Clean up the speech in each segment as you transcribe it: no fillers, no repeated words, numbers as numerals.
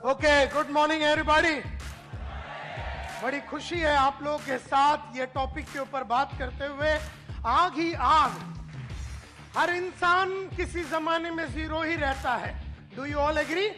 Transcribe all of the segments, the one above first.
Okay, good morning everybody. बड़ी खुशी है आप लोगों के साथ ये टॉपिक के ऊपर बात करते हुए। आग ही आग। हर इंसान किसी जमाने में जीरो ही रहता है। Do you all agree?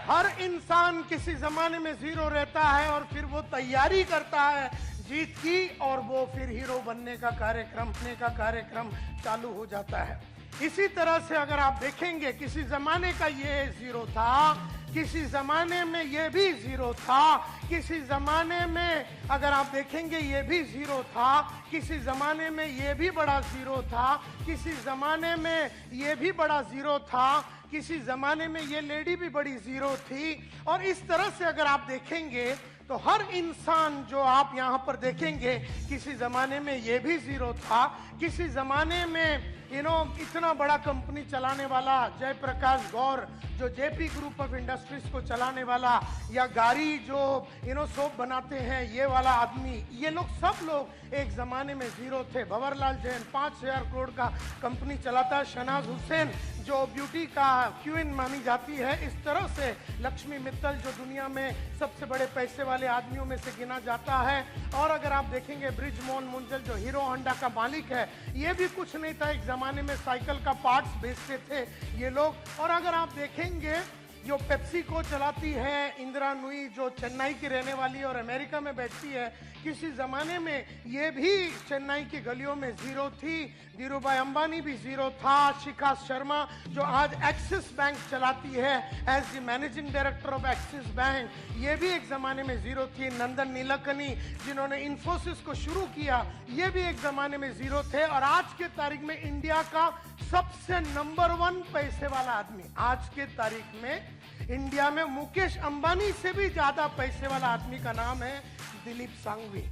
हर इंसान किसी जमाने में जीरो रहता है और फिर वो तैयारी करता है जीत की, और वो फिर हीरो बनने का कार्यक्रम चालू हो जाता है। इसी तरह से अगर आप देखेंगे, किसी जमाने का ये जीरो था, किसी जमाने में ये भी जीरो था, किसी जमाने में अगर आप देखेंगे ये भी जीरो था, किसी जमाने में ये भी बड़ा जीरो था, किसी जमाने में ये भी बड़ा जीरो था, किसी जमाने में ये लेडी भी बड़ी जीरो थी। और इस तरह से अगर आप देखेंगे तो हर इंसान जो आप यहां पर देखेंगे, किसी जमाने में ये भी जीरो था, किसी जमाने में इतना बड़ा कंपनी चलाने वाला जयप्रकाश गौर, जो जेपी ग्रुप ऑफ इंडस्ट्रीज को चलाने वाला, या गाड़ी जो सोप बनाते हैं ये वाला आदमी, ये लोग सब लोग एक जमाने में जीरो थे। भंवरलाल जैन 5,000 करोड़ का कंपनी चलाता है। शहनाज हुसैन जो ब्यूटी का क्वीन मानी जाती है। इस तरह से लक्ष्मी मित्तल जो दुनिया में सबसे बड़े पैसे वाले आदमियों में से गिना जाता है। और अगर आप देखेंगे ब्रिजमोहन मुंजल जो हीरो होंडा का मालिक है, ये भी कुछ नहीं था, एक जमाने में साइकिल का पार्ट्स बेचते थे ये लोग। और अगर आप देखेंगे जो पेप्सी को चलाती है इंदिरा नुई, जो चेन्नई की रहने वाली और अमेरिका में बैठती है, किसी जमाने में ये भी चेन्नई की गलियों में जीरो थी। धीरूभाई अंबानी भी जीरो था। शिखा शर्मा जो आज एक्सिस बैंक चलाती है as the managing director of Axis Bank, ये भी एक जमाने में जीरो थी। नंदन नीलकनी जिन्होंने इन्फोसिस को शुरू किया, ये भी एक जमाने में जीरो थे। और आज के तारीख में इंडिया का सबसे नंबर 1 पैसे वाला आदमी, आज के तारीख में इंडिया में मुकेश अंबानी से भी ज्यादा पैसे वाला आदमी का नाम है दिलीप सांघवी।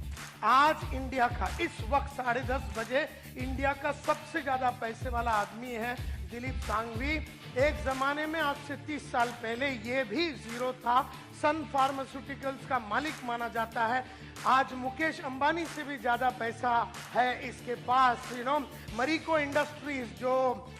आज इंडिया का इस वक्त 10:30 बजे इंडिया का सबसे ज्यादा पैसे वाला आदमी है दिलीप सांघवी। एक जमाने में आज से 30 साल पहले ये भी जीरो था। सन फार्मास्यूटिकल्स का मालिक माना जाता है। आज मुकेश अंबानी से भी ज्यादा पैसा है इसके पास। मरीको इंडस्ट्रीज जो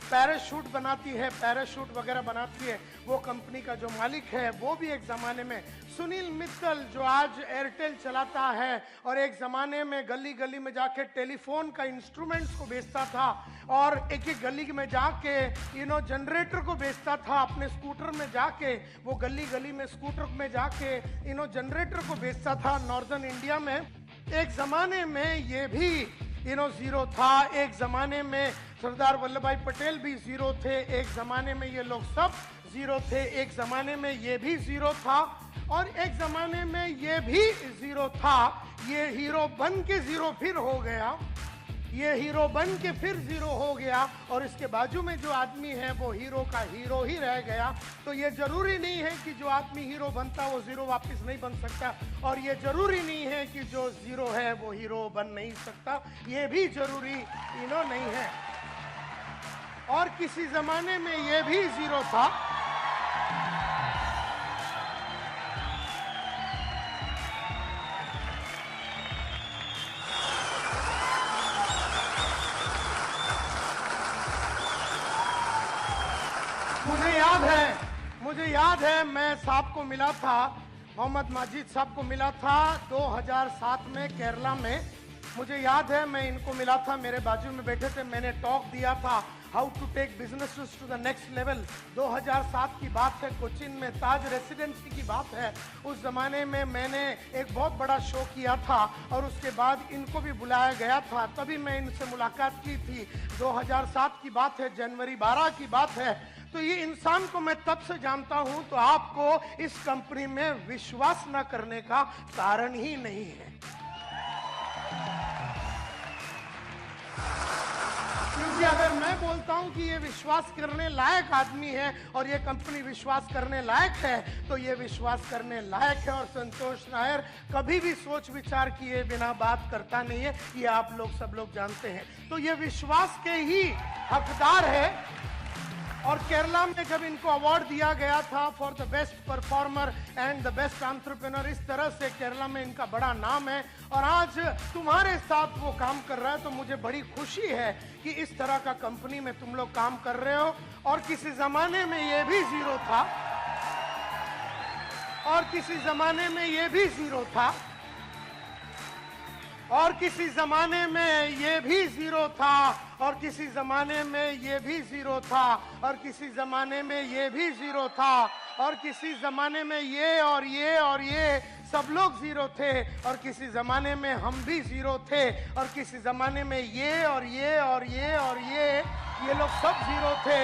पैराशूट बनाती है, पैराशूट वगैरह बनाती है, वो कंपनी का जो मालिक है वो भी एक जमाने में। सुनील मित्तल जो आज एयरटेल चलाता है और एक जमाने में गली गली में जाके टेलीफोन का इंस्ट्रूमेंट्स को बेचता था, और एक एक गली में जाके जनरेटर को बेचता था। अपने स्कूटर में जाके वो गली गली में स्कूटर में जाके जनरेटर को बेचता था नॉर्दर्न इंडिया में। एक जमाने में ये भी जीरो था। एक जमाने में सरदार वल्लभ भाई पटेल भी जीरो थे। एक जमाने में ये लोग सब जीरो थे। एक जमाने में ये भी जीरो था और एक जमाने में ये भी जीरो था। ये हीरो बन के जीरो फिर हो गया, ये हीरो बन के फिर जीरो हो गया, और इसके बाजू में जो आदमी है वो हीरो का हीरो ही रह गया। तो ये जरूरी नहीं है कि जो आदमी हीरो बनता वो जीरो वापस नहीं बन सकता, और ये जरूरी नहीं है कि जो जीरो है वो हीरो बन नहीं सकता, ये भी जरूरी नहीं है। और किसी जमाने में ये भी जीरो था। मुझे याद है मैं साहब को मिला था, मोहम्मद माजिद साहब को मिला था 2007 में केरला में। मुझे याद है मैं इनको मिला था, मेरे बाजू में बैठे थे, मैंने टॉक दिया था how to take businesses to the next level. 2007 की बात है, कोचिन में ताज रेसिडेंसी की बात है। उस जमाने में मैंने एक बहुत बड़ा शो किया था और उसके बाद इनको भी बुलाया गया था, तभी मैं इनसे मुलाकात की थी। 2007 की बात है, जनवरी 12 की बात है। तो ये इंसान को मैं तब से जानता हूं, तो आपको इस कंपनी में विश्वास न करने का कारण ही नहीं है। क्योंकि अगर मैं बोलता हूं कि ये विश्वास करने लायक आदमी है और ये कंपनी विश्वास करने लायक है, तो ये विश्वास करने लायक है। और संतोष नायर कभी भी सोच विचार किए बिना बात करता नहीं है, ये आप लोग सब लोग जानते हैं। तो ये विश्वास के ही हकदार है। और केरला में जब इनको अवार्ड दिया गया था for the best performer and the best entrepreneur, इस तरह से केरला में इनका बड़ा नाम है। और आज तुम्हारे साथ वो काम कर रहा है, तो मुझे बड़ी खुशी है कि इस तरह का कंपनी में तुम लोग काम कर रहे हो। और किसी जमाने में ये भी जीरो था, और किसी जमाने में ये भी जीरो था, और किसी जमाने में ये भी जीरो था, और किसी जमाने में ये भी जीरो था, और किसी जमाने में ये भी जीरो था, और किसी जमाने में ये और ये और ये सब लोग जीरो थे, और किसी जमाने में हम भी जीरो थे, और किसी जमाने में ये और ये और ये और ये लोग सब जीरो थे।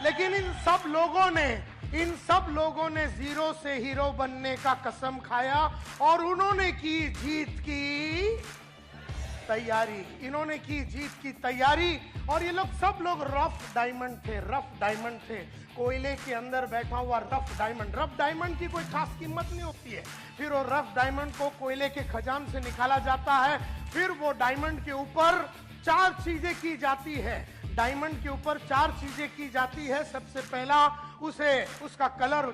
लेकिन इन सब लोगों ने जीरो से हीरो बनने का कसम खाया, और उन्होंने की जीत की तैयारी, इन्होंने की जीत की तैयारी। और ये लोग सब लोग रफ डायमंड थे, कोयले के अंदर बैठा हुआ रफ डायमंड की कोई खास कीमत नहीं होती है। फिर वो रफ डायमंड को कोयले के खजान से निकाला जाता है, फिर वो डायमंड के ऊपर 4 चीजें की जाती है। डायमंड के ऊपर 4 चीजें की जाती है। सबसे पहला उसका कलर,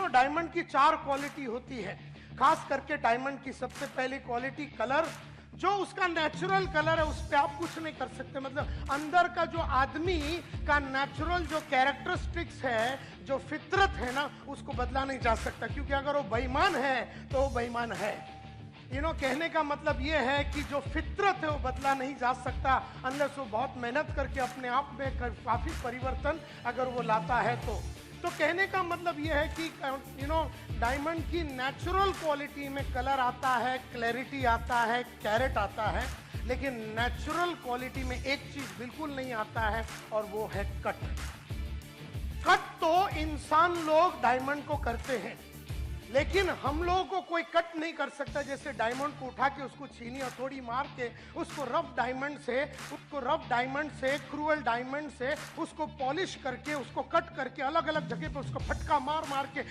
डायमंड की 4 क्वालिटी होती है। खास करके डायमंड की सबसे पहली क्वालिटी कलर, जो उसका नेचुरल कलर है उस पे आप कुछ नहीं कर सकते। मतलब अंदर का जो आदमी का नेचुरल जो कैरेक्टरिस्टिक्स है, जो फितरत है ना, उसको बदला नहीं जा सकता, क्योंकि अगर वो बेईमान है तो वो बेईमान है। कहने का मतलब ये है कि जो फितरत है वो बदला नहीं जा सकता, अनलेस वो बहुत मेहनत करके अपने आप में काफी परिवर्तन अगर वो लाता है तो कहने का मतलब ये है कि डायमंड की नेचुरल क्वालिटी में कलर आता है, क्लैरिटी आता है, कैरेट आता है, लेकिन नेचुरल क्वालिटी में एक चीज बिल्कुल नहीं आता है, और वो है कट। कट तो इंसान लोग डायमंड को करते हैं, लेकिन हम लोगों को कोई कट नहीं कर सकता। जैसे डायमंड को उठा के उसको छीनी हथौड़ी मार के उसको रफ डायमंड से क्रूअल डायमंड से उसको पॉलिश करके उसको कट करके अलग अलग जगह पे उसको फटका मार के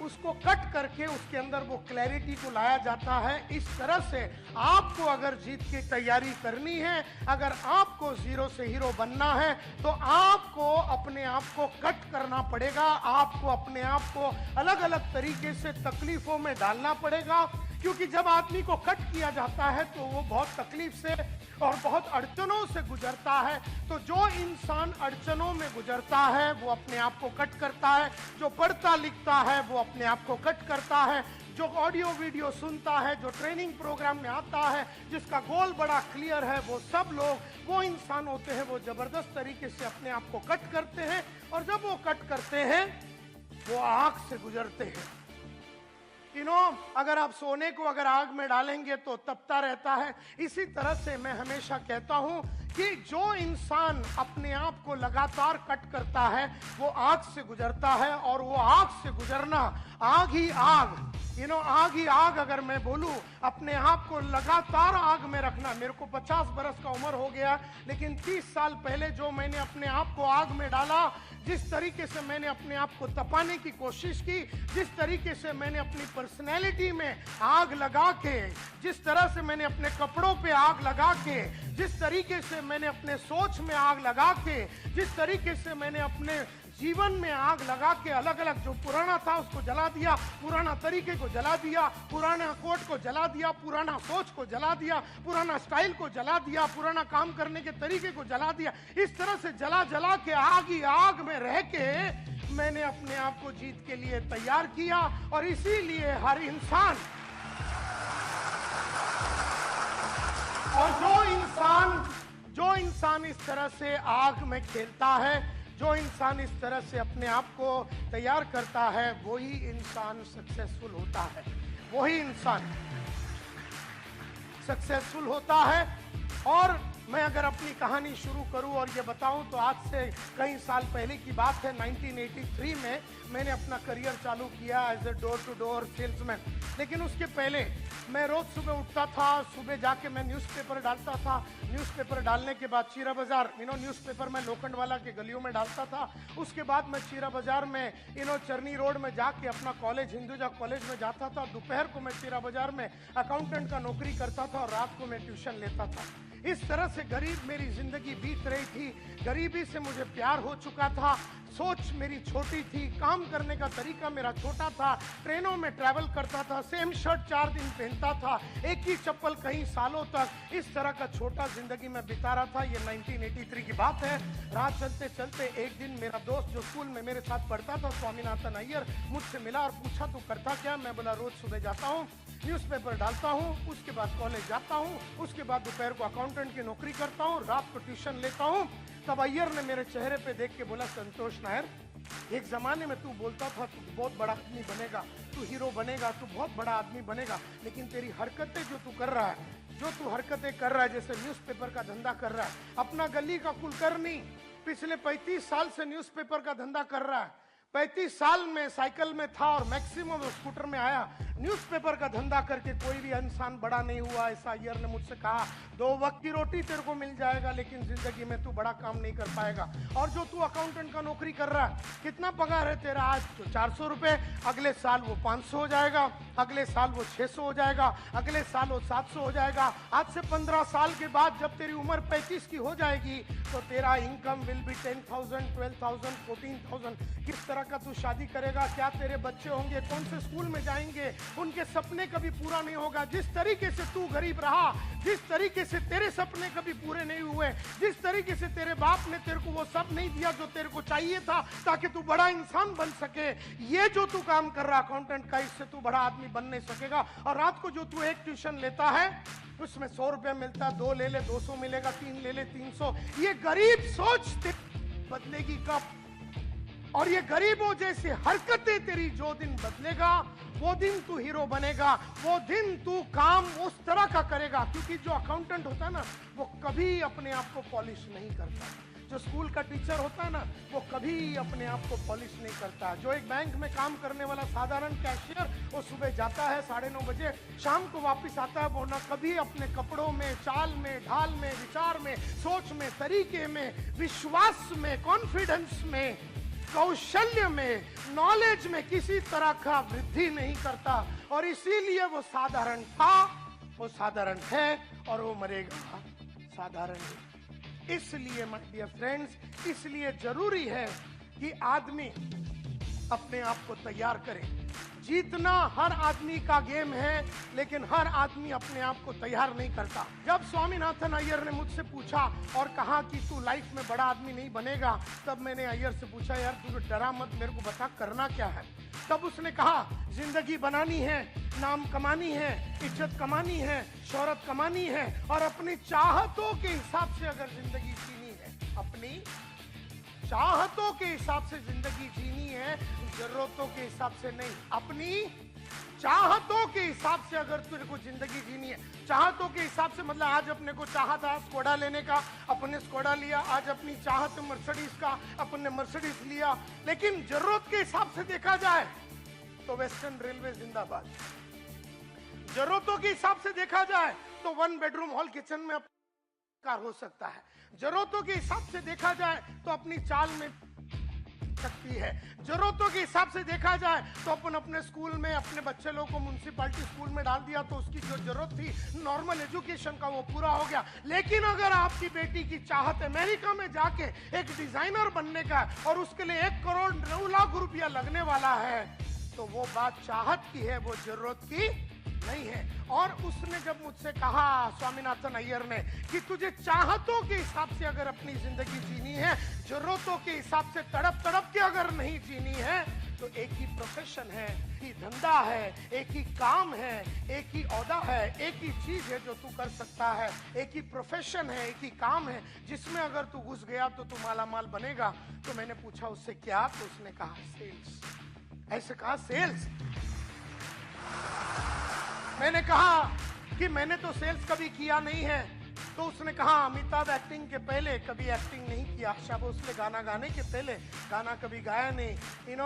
उसको कट करके उसके अंदर वो क्लैरिटी को लाया जाता है। इस तरह से आपको अगर जीत की तैयारी करनी है, अगर आपको जीरो से हीरो बनना है, तो आपको अपने आप को कट करना पड़ेगा। आपको अपने आप को अलग अलग तरीके से तकलीफों में डालना पड़ेगा, क्योंकि जब आदमी को कट किया जाता है तो वो बहुत तकलीफ से और बहुत अड़चनों से गुजरता है। तो जो इंसान अड़चनों में गुजरता है वो अपने आप को कट करता है, जो पढ़ता लिखता है वो अपने आप को कट करता है, जो ऑडियो वीडियो सुनता है, जो ट्रेनिंग प्रोग्राम में आता है, जिसका गोल बड़ा क्लियर है, वो सब लोग वो इंसान होते हैं, वो जबरदस्त तरीके से अपने आप को कट करते हैं। और जब वो कट करते हैं वो आग से गुजरते हैं। अगर आप सोने को अगर आग में डालेंगे तो तपता रहता है। इसी तरह से मैं हमेशा कहता हूं कि जो इंसान अपने आप को लगातार कट करता है वो आग से गुजरता है, और वो आग से गुजरना, आग ही आग अगर मैं बोलूं, अपने आप को लगातार आग में रखना। मेरे को 50 बरस का उम्र हो गया, लेकिन 30 साल पहले जो मैंने अपने आप को आग में डाला, जिस तरीके से मैंने अपने आप को तपाने की कोशिश की, जिस तरीके से मैंने अपनी पर्सनैलिटी में आग लगा के, जिस तरह से मैंने अपने कपड़ों पे आग लगा के, जिस तरीके से मैंने अपने सोच में आग लगा के, जिस तरीके से मैंने अपने जीवन में आग लगा के अलग अलग जो पुराना था उसको जला दिया, पुराना तरीके को जला दिया, पुराना कोट को जला दिया, पुराना सोच को जला दिया, पुराना स्टाइल को जला दिया, पुराना काम करने के तरीके को जला दिया। इस तरह से जला के आग ही आग में रह के मैंने अपने आप को जीत के लिए तैयार किया। और इसीलिए हर इंसान, और जो इंसान इस तरह से आग में खेलता है, जो इंसान इस तरह से अपने आप को तैयार करता है, वही इंसान सक्सेसफुल होता है, वही इंसान सक्सेसफुल होता है। और मैं अगर अपनी कहानी शुरू करूं और ये बताऊं तो आज से कई साल पहले की बात है। 1983 में मैंने अपना करियर चालू किया as a door to door salesman. लेकिन उसके पहले मैं रोज सुबह उठता था, सुबह जाके मैं न्यूज़पेपर डालता था, न्यूज़पेपर डालने के बाद चीरा बाजार, न्यूज़पेपर में लोखंडवाला के गलियों में डालता था। उसके बाद मैं चीरा बाजार में चरनी रोड में जाके अपना कॉलेज, हिंदुजा कॉलेज में जाता था। दोपहर को मैं चीरा बाजार में अकाउंटेंट का नौकरी करता था और रात को मैं ट्यूशन लेता था। इस तरह से गरीब मेरी जिंदगी बीत रही थी। गरीबी से मुझे प्यार हो चुका था, सोच मेरी छोटी थी, काम करने का तरीका मेरा छोटा था, ट्रेनों में ट्रैवल करता था, सेम शर्ट 4 दिन पहनता था, एक ही चप्पल कई सालों तक, इस तरह का छोटा जिंदगी में बिता रहा था। ये 1983 की बात है। राह चलते चलते एक दिन मेरा दोस्त जो स्कूल में मेरे साथ पढ़ता था, स्वामीनाथन अय्यर, मुझसे मिला और पूछा तू करता क्या? मैं बोला रोज सुबह जाता हूँ, न्यूज़पेपर डालता हूँ, उसके बाद कॉलेज जाता हूँ, उसके बाद दोपहर को अकाउंटेंट की नौकरी करता हूँ, रात को ट्यूशन लेता हूँ। तब अय्यर ने मेरे चेहरे पे देख के बोला, संतोष नायर, एक जमाने में तू बोलता था तू बहुत बड़ा आदमी बनेगा, तू हीरो बनेगा, तू बहुत बड़ा आदमी बनेगा, लेकिन तेरी हरकतें जो तू कर रहा है, जैसे न्यूज़पेपर का धंधा कर रहा है, अपना गली का कुलकर्णी पिछले 35 साल से न्यूज़पेपर का धंधा कर रहा है। 35 साल में साइकिल में था और मैक्सिमम स्कूटर में आया। न्यूज़पेपर का धंधा करके कोई भी इंसान बड़ा नहीं हुआ, ऐसा अय्यर ने मुझसे कहा। 2 वक्त की रोटी तेरे को मिल जाएगा, लेकिन जिंदगी में तू बड़ा काम नहीं कर पाएगा। और जो तू अकाउंटेंट का नौकरी कर रहा है, कितना पगार है तेरा? आज तो 400 रुपए, अगले साल वो 500 हो जाएगा, अगले साल वो 600 हो जाएगा, अगले साल वो 700 हो जाएगा। आज से 15 साल के बाद जब तेरी उम्र 35 की हो जाएगी तो तेरा इनकम विल बी 10,000, 12,000, 14,000। किस तरह का तू शादी करेगा? क्या तेरे बच्चे होंगे? कौन से स्कूल में जाएंगे? उनके सपने कभी पूरा नहीं होगा। जिस तरीके से तू गरीब रहा, जिस तरीके से तेरे सपने कभी पूरे नहीं हुए, जिस तरीके से तेरे बाप ने तेरे को वो सब नहीं दिया जो तेरे को चाहिए था ताकि तू बड़ा इंसान बन सके, ये जो तू काम कर रहा अकाउंटेंट का, इससे तू बड़ा आदमी बन नहीं सकेगा। और रात को जो तू एक ट्यूशन लेता है उसमें 100 रुपए मिलता है, 2 ले ले 200 मिलेगा, 3 ले ले 300। ये गरीब सोच बदलेगी कब? और ये गरीबों जैसी हरकतें तेरी जो दिन बदलेगा, वो दिन तू हीरो बनेगा, वो दिन तू काम उस तरह का करेगा। क्योंकि जो अकाउंटेंट होता है ना, वो कभी अपने आप को पॉलिश नहीं करता। जो स्कूल का टीचर होता है ना, वो कभी अपने आप को पॉलिश नहीं करता। जो एक बैंक में काम करने वाला साधारण कैशियर, वो सुबह जाता है 9:30 बजे, शाम को वापस आता है, वो ना कभी अपने कपड़ों में, चाल में, ढाल में, विचार में, सोच में, तरीके में, विश्वास में, कॉन्फिडेंस में, कौशल्य में, नॉलेज में किसी तरह का वृद्धि नहीं करता। और इसीलिए वो साधारण था, वो साधारण है और वो मरेगा साधारण ही। इसलिए माय डियर फ्रेंड्स, इसलिए जरूरी है कि आदमी अपने आप को तैयार करे। जीतना हर आदमी का गेम है, लेकिन हर आदमी अपने आप को तैयार नहीं करता। जब स्वामीनाथन अय्यर ने मुझसे पूछा और कहा कि तू लाइफ में बड़ा आदमी नहीं बनेगा, तब मैंने अय्यर से पूछा, यार तू डरा मत, मेरे को बता करना क्या है। तब उसने कहा, जिंदगी बनानी है, नाम कमानी है, इज्जत कमानी है, शोहरत कमानी है, और अपनी चाहतों के हिसाब से अगर जिंदगी जीनी है, अपनी चाहतों के हिसाब से जिंदगी जीनी है, जरूरतों के हिसाब से नहीं। अपनी चाहतों के हिसाब से अगर तेरे को जिंदगी जीनी है, चाहतों के हिसाब से मतलब आज अपने को चाहा था स्कोडा लेने का, अपने स्कोडा लिया। आज अपनी चाहत मर्सिडीज का, अपने मर्सिडीज लिया। लेकिन जरूरत के हिसाब से देखा जाए तो वेस्टर्न रेलवे जिंदाबाद। जरूरतों के हिसाब से देखा जाए तो 1 बेडरूम हॉल किचन में कार हो सकता है। जरूरतों के हिसाब से देखा जाए तो अपनी चाल में सकती है। जरूरतों के हिसाब से देखा जाए तो अपन अपने स्कूल में अपने बच्चे लोगों को म्युनिसिपैलिटी स्कूल में डाल दिया, तो उसकी जो जरूरत थी नॉर्मल एजुकेशन का, वो पूरा हो गया। लेकिन अगर आपकी बेटी की चाहत अमेरिका में जाके एक डिजाइनर बनने का और उसके लिए 1 करोड़ 9 लाख रुपया लगने वाला है, तो वो बात चाहत की है, वो जरूरत की नहीं है। और उसने जब मुझसे कहा, स्वामीनाथन अय्यर ने, कि तुझे चाहतों के हिसाब से अगर अपनी जिंदगी जीनी है, जरूरतों के हिसाब से तड़प तड़प के अगर नहीं जीनी है, तो एक ही प्रोफेशन है, एक ही धंधा है, एक ही काम है, एक ही औहदा है, एक ही चीज है जो तू कर सकता है, एक ही प्रोफेशन है, एक ही काम है जिसमें अगर तू घुस गया तो तू माला माल बनेगा। तो मैंने पूछा उससे क्या, तो उसने कहा सेल्स। ऐसे कहा सेल्स। मैंने कहा कि मैंने तो सेल्स कभी किया नहीं है। तो उसने कहा, अमिताभ एक्टिंग के पहले कभी एक्टिंग नहीं किया, आशा भोसले गाना गाने के पहले गाना कभी गाया नहीं।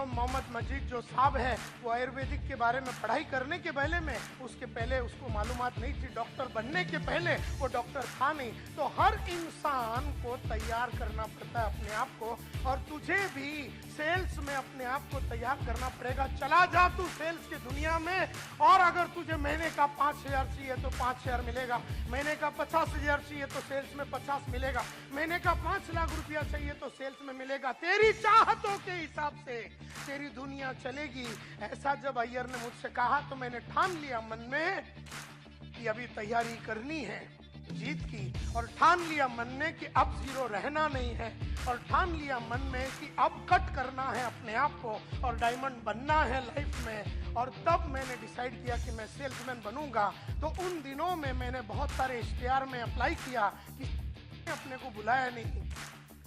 मोहम्मद मजीद जो साहब है, वो आयुर्वेदिक के बारे में पढ़ाई करने के पहले में, उसके पहले उसको मालूमात नहीं थी। डॉक्टर बनने के पहले वो डॉक्टर था नहीं। तो हर इंसान को तैयार करना पड़ता है अपने आप को, और तुझे भी सेल्स में अपने आप को तैयार करना पड़ेगा। चला जा तू सेल्स की दुनिया में, और अगर तुझे महीने का 5,000 चाहिए तो 5,000 मिलेगा, महीने का 50,000 चाहिए तो सेल्स में 50 मिलेगा। मैंने कहा 5 लाख रुपया चाहिए तो सेल्स में मिलेगा। तेरी चाहतों के हिसाब से तेरी दुनिया चलेगी। ऐसा जब अय्यर ने मुझसे कहा तो मैंने ठान लिया मन में कि अभी तैयारी करनी है जीत की, और ठान लिया मन में कि अब जीरो रहना नहीं है, और ठान लिया मन में कि अब कट करना है अपने आप को और डायमंड बनना है लाइफ में। और तब मैंने डिसाइड किया कि मैं सेल्समैन बनूंगा। तो उन दिनों में मैंने बहुत सारे इश्तिहार में अप्लाई किया कि अपने को बुलाया नहीं।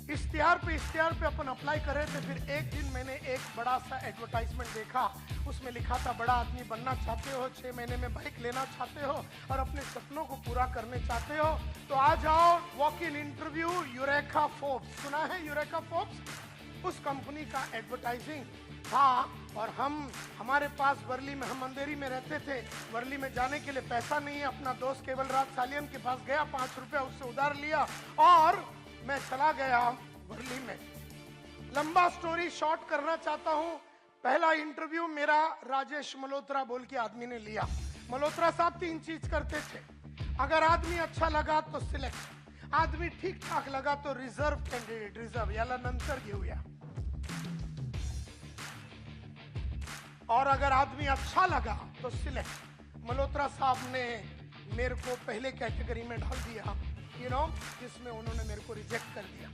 इश्तिहार पे अपन अप्लाई कर रहे थे। फिर एक दिन मैंने एक बड़ा सा एडवर्टाइजमेंट देखा, उसमें लिखा था बड़ा आदमी बनना चाहते हो, 6 महीने में बाइक लेना चाहते हो और अपने सपनों को पूरा करने चाहते हो तो आ जाओ walk in interview eureka Forbes. सुना है यूरेका फोर्ब्स? उस कंपनी का एडवर्टाइजिंग था। और हमारे पास वर्ली में, हम अंधेरी में रहते थे, वर्ली में जाने के लिए पैसा नहीं है। अपना दोस्त केवल राज सालियन के पास गया, 5 रुपया उससे उधार लिया और मैं चला गया वर्ली में। लंबा स्टोरी शॉर्ट करना चाहता हूं। पहला इंटरव्यू मेरा राजेश मल्होत्रा बोल के आदमी ने लिया। मल्होत्रा साहब 3 चीज करते थे। अगर आदमी अच्छा लगा तो सिलेक्ट, आदमी ठीक ठाक लगा तो रिजर्व कैंडिडेट, रिजर्व याला नंतर घेऊया, और अगर आदमी अच्छा लगा तो सिलेक्ट। मल्होत्रा साहब ने मेरे को पहले कैटेगरी में डाल दिया, जिसमें उन्होंने मेरे को रिजेक्ट कर दिया,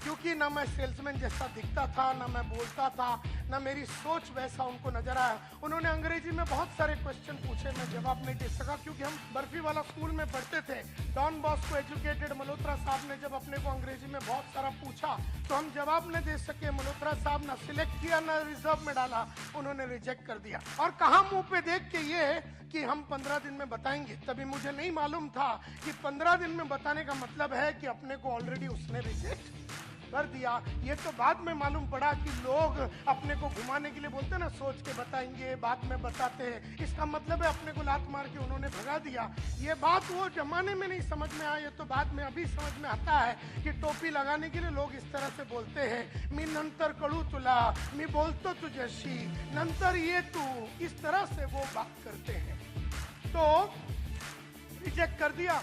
क्योंकि ना मैं सेल्समैन जैसा दिखता था, ना मैं बोलता था, ना मेरी सोच वैसा उनको नजर आया। उन्होंने अंग्रेजी में बहुत सारे क्वेश्चन पूछे, मैं जवाब नहीं दे सका क्योंकि हम बर्फी वाला स्कूल में पढ़ते थे। डॉन बॉस्को एजुकेटेड मल्होत्रा साहब ने जब अपने को अंग्रेजी में बहुत सारा पूछा तो हम जवाब नहीं दे सके। मल्होत्रा साहब ना सिलेक्ट किया ना रिजर्व में डाला, उन्होंने रिजेक्ट कर दिया। और कहा मुंह पे देख के ये कि हम 15 दिन में बताएंगे। तभी मुझे नहीं मालूम था कि 15 दिन में बताने का मतलब है कि अपने को ऑलरेडी उसने रिजेक्ट कर दिया। ये तो बाद में मालूम पड़ा कि लोग अपने को घुमाने के लिए बोलते हैं ना, सोच के बताएंगे, बाद में बताते हैं। इसका मतलब है अपने को लात मार के उन्होंने भगा दिया। ये बात वो जमाने में नहीं समझ में आया, ये तो बाद में अभी समझ में आता है कि टोपी लगाने के लिए लोग इस तरह से बोलते हैं, मी नंतर कळू तुला, मी बोलतो तुझ्याशी, नंतर ये तू, इस तरह से वो बात करते हैं। तो रिजेक्ट कर दिया।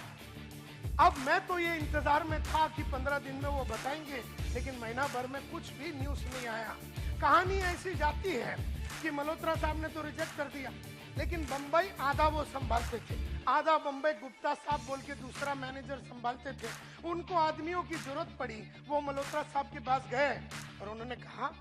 अब मैं तो ये इंतजार में था कि 15 दिन में वो बताएंगे, लेकिन महीना भर में कुछ भी न्यूज नहीं आया। कहानी ऐसी जाती है कि मल्होत्रा साहब ने तो रिजेक्ट कर दिया, लेकिन बंबई आधा वो संभालते थे, आधा बंबई गुप्ता साहब बोल के दूसरा मैनेजर संभालते थे। उनको आदमियों की जरूरत पड़ी, वो मल्होत्रा साहब के पास गए और उन्होंने कहा,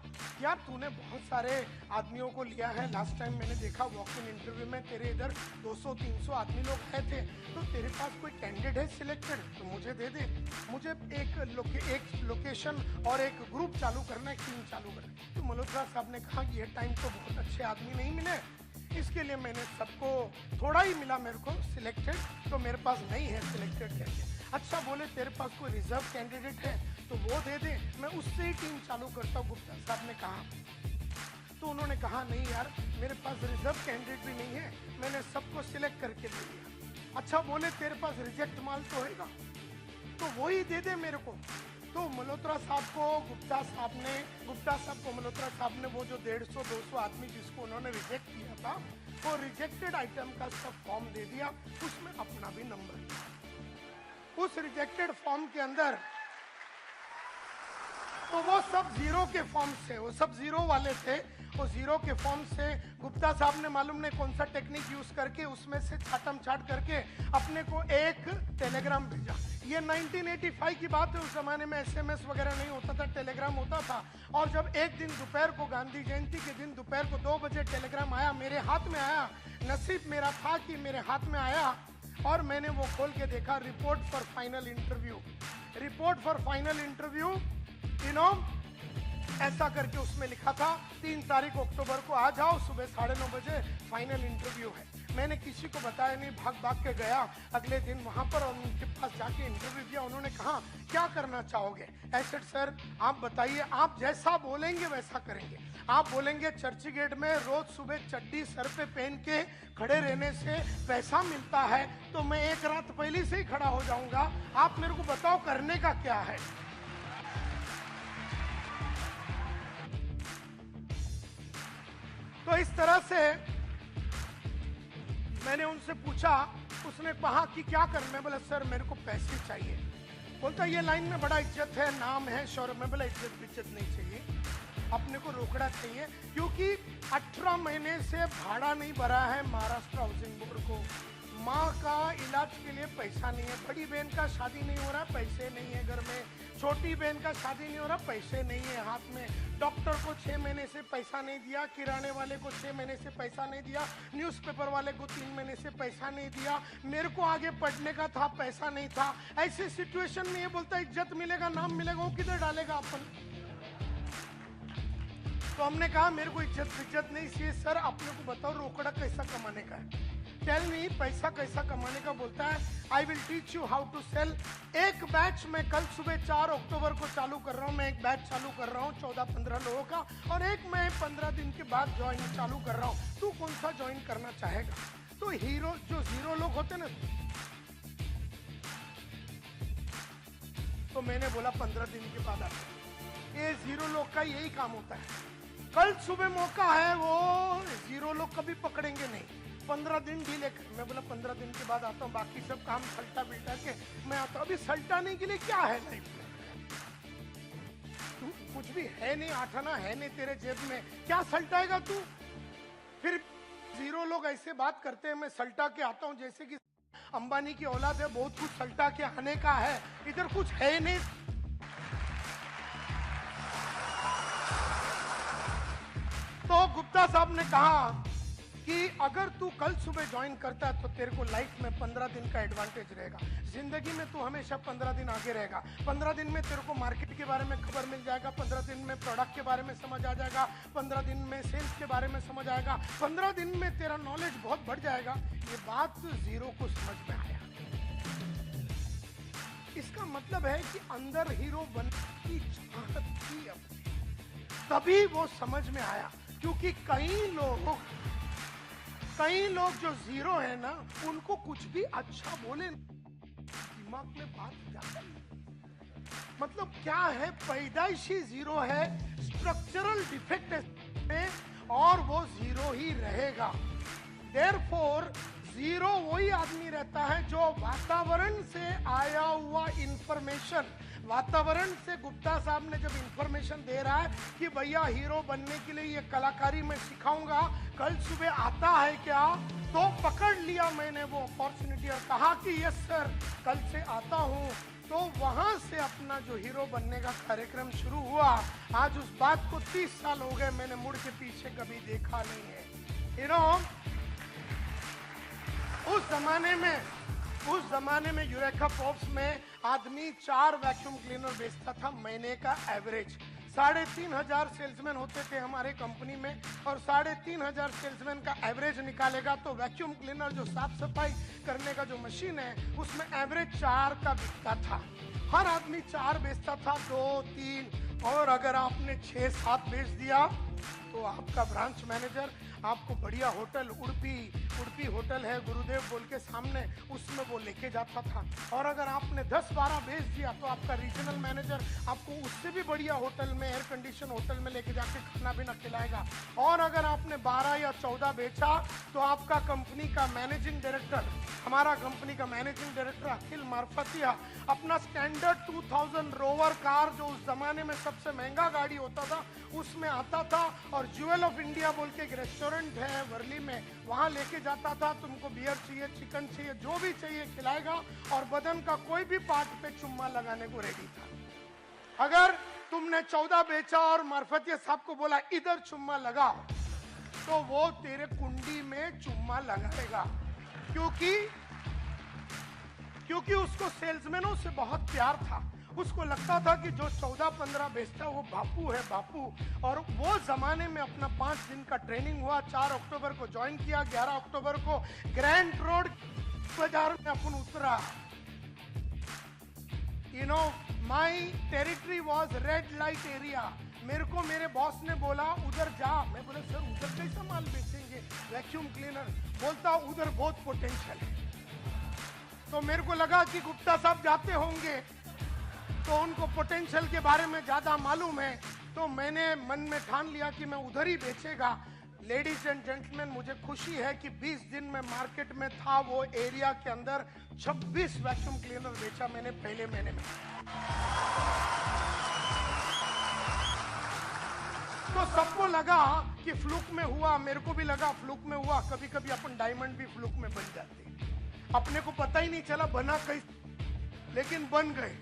यार तूने बहुत सारे आदमियों को लिया है, लास्ट टाइम मैंने देखा वॉक इन इंटरव्यू में तेरे इधर 200-300 आदमी लोग आए थे, तो तेरे पास कोई कैंडिडेट है सिलेक्टेड तो मुझे दे दे। मुझे एक लोकेशन और एक ग्रुप चालू करना है, टीम चालू करना है। तो मल्होत्रा साहब ने कहा कि ये टाइम तो बहुत अच्छे आदमी नहीं मिले, इसके लिए मैंने सबको थोड़ा ही मिला मेरे को सिलेक्टेड, तो मेरे पास नहीं है सिलेक्टेड कैंडिडेट। अच्छा बोले तेरे पास कोई रिजर्व कैंडिडेट है तो वो दे दे, मैं उससे ही टीम चालू करता हूँ, गुप्ता साहब ने कहा। तो उन्होंने कहा नहीं यार मेरे पास रिजर्व कैंडिडेट भी नहीं है, मैंने सबको सिलेक्ट करके दे दिया। अच्छा बोले तेरे पास रिजेक्ट माल तो होगा तो वो ही दे दे मेरे को। तो मल्होत्रा साहब को गुप्ता साहब को मल्होत्रा साहब ने वो जो 150-200 आदमी जिसको उन्होंने रिजेक्ट किया था, वो रिजेक्टेड आइटम का सब फॉर्म दे दिया, उसमें अपना भी नंबर। उस रिजेक्टेड फॉर्म के अंदर तो वो सब जीरो के फॉर्म से, वो सब जीरो वाले थे। वो जीरो के फॉर्म से गुप्ता साहब ने मालूम नहीं कौन सा टेक्निक यूज करके उसमें से छाटम छाट करके अपने को एक टेलीग्राम भेजा। ये 1985 की बात है, उस जमाने में SMS वगैरह नहीं होता था, टेलीग्राम होता था। और जब एक दिन दोपहर को, गांधी जयंती के दिन दोपहर को 2 बजे टेलीग्राम आया, मेरे हाथ में आया। नसीब मेरा था कि मेरे हाथ में आया और मैंने वो खोल के देखा, report for final interview, report for final interview, ऐसा करके उसमें लिखा था 3 तारीख अक्टूबर को आ जाओ, सुबह 9:30 बजे फाइनल इंटरव्यू है। मैंने किसी को बताया नहीं, भाग भाग के गया अगले दिन वहां पर और उनके पास जाके इंटरव्यू दिया। उन्होंने कहा क्या करना चाहोगे? ऐसे सर आप बताइए, आप जैसा बोलेंगे वैसा करेंगे। आप बोलेंगे चर्च गेट में रोज सुबह चड्डी सर पे पहन के खड़े रहने से पैसा मिलता है, तो मैं एक रात पहले से ही खड़ा हो जाऊंगा। आप मेरे को बताओ करने का क्या है। तो इस तरह से मैंने उनसे पूछा उसने कहा कि क्या कर, मैं बोला सर मेरे को पैसे चाहिए। बोलता ये लाइन में बड़ा इज्जत है, नाम है, शौर्य। मैं बोला इज्जत नहीं चाहिए, अपने को रोकड़ा चाहिए, क्योंकि 18 महीने से भाड़ा नहीं भरा है महाराष्ट्र हाउसिंग बोर्ड को। माँ का इलाज के लिए पैसा नहीं है, बड़ी बहन का शादी नहीं हो रहा, पैसे नहीं है घर में, छोटी बहन का शादी नहीं हो रहा, पैसे नहीं है हाथ में, डॉक्टर को 6 महीने से पैसा नहीं दिया, किराने वाले को 6 महीने से पैसा नहीं दिया, न्यूज़पेपर वाले को 3 महीने से पैसा नहीं दिया, मेरे को आगे पढ़ने का था, पैसा नहीं था। ऐसे सिचुएशन में ये बोलता इज्जत मिलेगा, नाम मिलेगा, वो किधर डालेगा अपन? तो हमने कहा मेरे को इज्जत नहीं चाहिए सर, आप लोग को बताओ रोकड़ा कैसा कमाने का है, टेल मी पैसा कैसा कमाने का। बोलता है I will teach you how to sell. एक बैच मैं कल सुबह 4 अक्टूबर को चालू कर रहा हूँ, मैं एक बैच चालू कर रहा हूँ 14-15 लोगों का, और एक मैं 15 दिन के बाद ज्वाइन चालू कर रहा हूँ, तू कौन सा ज्वाइन करना चाहेगा? तो हीरो जो 0 लोग होते ना, तो मैंने बोला 15 दिन के बाद आते। ये 0 लोग का यही काम होता है, कल सुबह मौका है, वो 0 लोग कभी पकड़ेंगे नहीं, 15 दिन डीले कर। मैं बोला 15 दिन के बाद आता हूँ, बाकी सब काम सल्टा बिल्टा के मैं आता हूँ। अभी सल्टाने के लिए क्या है लाइफ में? तू कुछ भी है नहीं, आठाना है नहीं तेरे जेब में, क्या सल्टाएगा तू? फिर 0 लोग ऐसे बात करते हैं, मैं सल्टा के आता हूँ जैसे कि अंबानी की औलाद है, बहुत कुछ सल्टा के आने का है, इधर कुछ है नहीं। तो गुप्ता साहब ने कहा कि अगर तू कल सुबह ज्वाइन करता है तो तेरे को लाइफ में 15 दिन का एडवांटेज रहेगा, जिंदगी में तू हमेशा 15 दिन आगे रहेगा। 15 दिन में तेरे को मार्केट के बारे में खबर मिल जाएगा, 15 दिन में प्रोडक्ट के बारे में समझ आ जाएगा, 15 दिन में सेल्स के बारे में समझ आएगा, 15 दिन में तेरा नॉलेज बहुत बढ़ जाएगा। ये बात 0 को समझ में आया। इसका मतलब है कि अंदर हीरो बनने की चाहत थी अपनी, तभी वो समझ में आया। क्योंकि कई लोग जो 0 है ना, उनको कुछ भी अच्छा बोले दिमाग में बात जाता है। मतलब क्या है, पैदाइशी 0 है, स्ट्रक्चरल डिफेक्ट है, और वो 0 ही रहेगा। देयरफॉर 0 वही आदमी रहता है जो वातावरण से आया हुआ इंफॉर्मेशन, वातावरण से गुप्ता साहब ने जब इंफॉर्मेशन दे रहा है कि भैया हीरो बनने के लिए ये कलाकारी मैं सिखाऊंगा, कल सुबह आता है क्या, तो पकड़ लिया मैंने वो अपॉर्चुनिटी और कहा कि यस सर कल से आता हूँ। तो वहां से अपना जो हीरो बनने का कार्यक्रम शुरू हुआ। आज उस बात को 30 साल हो गए, मैंने मुड़ के पीछे कभी देखा नहीं है। यू नो, उस जमाने में यूरेका पॉप्स में आदमी 4 वैक्यूम क्लीनर बेचता था महीने का एवरेज। 3,500 सेल्समैन होते थे हमारे कंपनी में, और 3,500 सेल्समैन का एवरेज निकालेगा तो वैक्यूम क्लीनर जो साफ सफाई करने का जो मशीन है उसमें एवरेज 4 का बिकता था। हर आदमी 4 बेचता था, 2, 3, और अगर आपने 6-7 बेच दिया तो आपका ब्रांच मैनेजर आपको बढ़िया होटल उड़पी होटल है गुरुदेव बोल के सामने, उसमें वो लेके जाता था। और अगर आपने 10-12 बेच दिया तो आपका रीजनल मैनेजर आपको उससे भी बढ़िया होटल में, एयर कंडीशन होटल में लेके जाके खाना पीना खिलाएगा। और अगर आपने 12 या 14 बेचा तो आपका कंपनी का मैनेजिंग डायरेक्टर, हमारा कंपनी का मैनेजिंग डायरेक्टर अखिल मार्फतिया, अपना स्टैंडर्ड 2000 रोवर कार, जो उस जमाने में सबसे महंगा गाड़ी होता था, उसमें आता था और ज्वेल ऑफ इंडिया बोल के एक रेस्टोरेंट है वर्ली में, वहां लेके जाता था। तुमको बियर चाहिए, चिकन चाहिए, जो भी चाहिए खिलाएगा, और बदन का कोई भी पार्ट पे चुम्मा लगाने को रेडी था। अगर तुमने 14 बेचा और मार्फतिया साहब को बोला इधर चुम्मा लगाओ, तो वो तेरे कुंडी में चुम्मा लगाएगा, क्योंकि उसको सेल्समैनों से बहुत प्यार था। उसको लगता था कि जो 14-15 बेचता वो बापू है, बापू। और वो जमाने में अपना 5 दिन का ट्रेनिंग हुआ, 4 अक्टूबर को ज्वाइन किया, 11 अक्टूबर को ग्रैंड रोड बाजार में अपन उतरा। You know, my territory was red light area. मेरे को मेरे बॉस ने बोला उधर जा। मैं बोला सर उधर कैसा माल बेचेंगे, वैक्यूम क्लीनर? बोलता उधर बहुत पोटेंशियल है। तो मेरे को लगा कि गुप्ता साहब जाते होंगे तो उनको पोटेंशियल के बारे में ज्यादा मालूम है, तो मैंने मन में ठान लिया कि मैं उधर ही बेचेगा। लेडीज एंड जेंटलमैन, मुझे खुशी है कि 20 दिन में मार्केट में था वो एरिया के अंदर 26 वैक्यूम क्लीनर बेचा मैंने पहले महीने में। तो सबको लगा कि फ्लूक में हुआ, मेरे को भी लगा फ्लूक में हुआ। कभी कभी अपन डायमंड भी फ्लूक में बन जाते हैं, अपने को पता ही नहीं चला बना कैसे, लेकिन बन गए,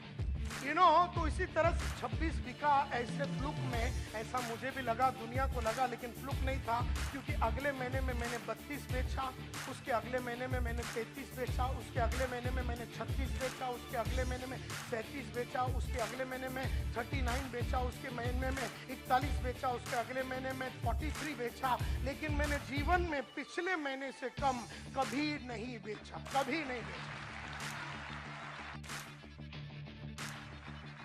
तो इसी तरह से 26 बिका ऐसे फ्लूक में। ऐसा मुझे भी लगा, दुनिया को लगा, लेकिन फ्लूक नहीं था, क्योंकि अगले महीने में मैंने 32 बेचा, उसके अगले महीने में मैंने 33 बेचा, उसके अगले महीने में मैंने 36 बेचा, उसके अगले महीने में 37 बेचा, उसके अगले महीने में 39 बेचा, उसके महीने में 41 बेचा, उसके अगले महीने में 43 बेचा। लेकिन मैंने जीवन में पिछले महीने से कम कभी नहीं बेचा, कभी नहीं बेचा।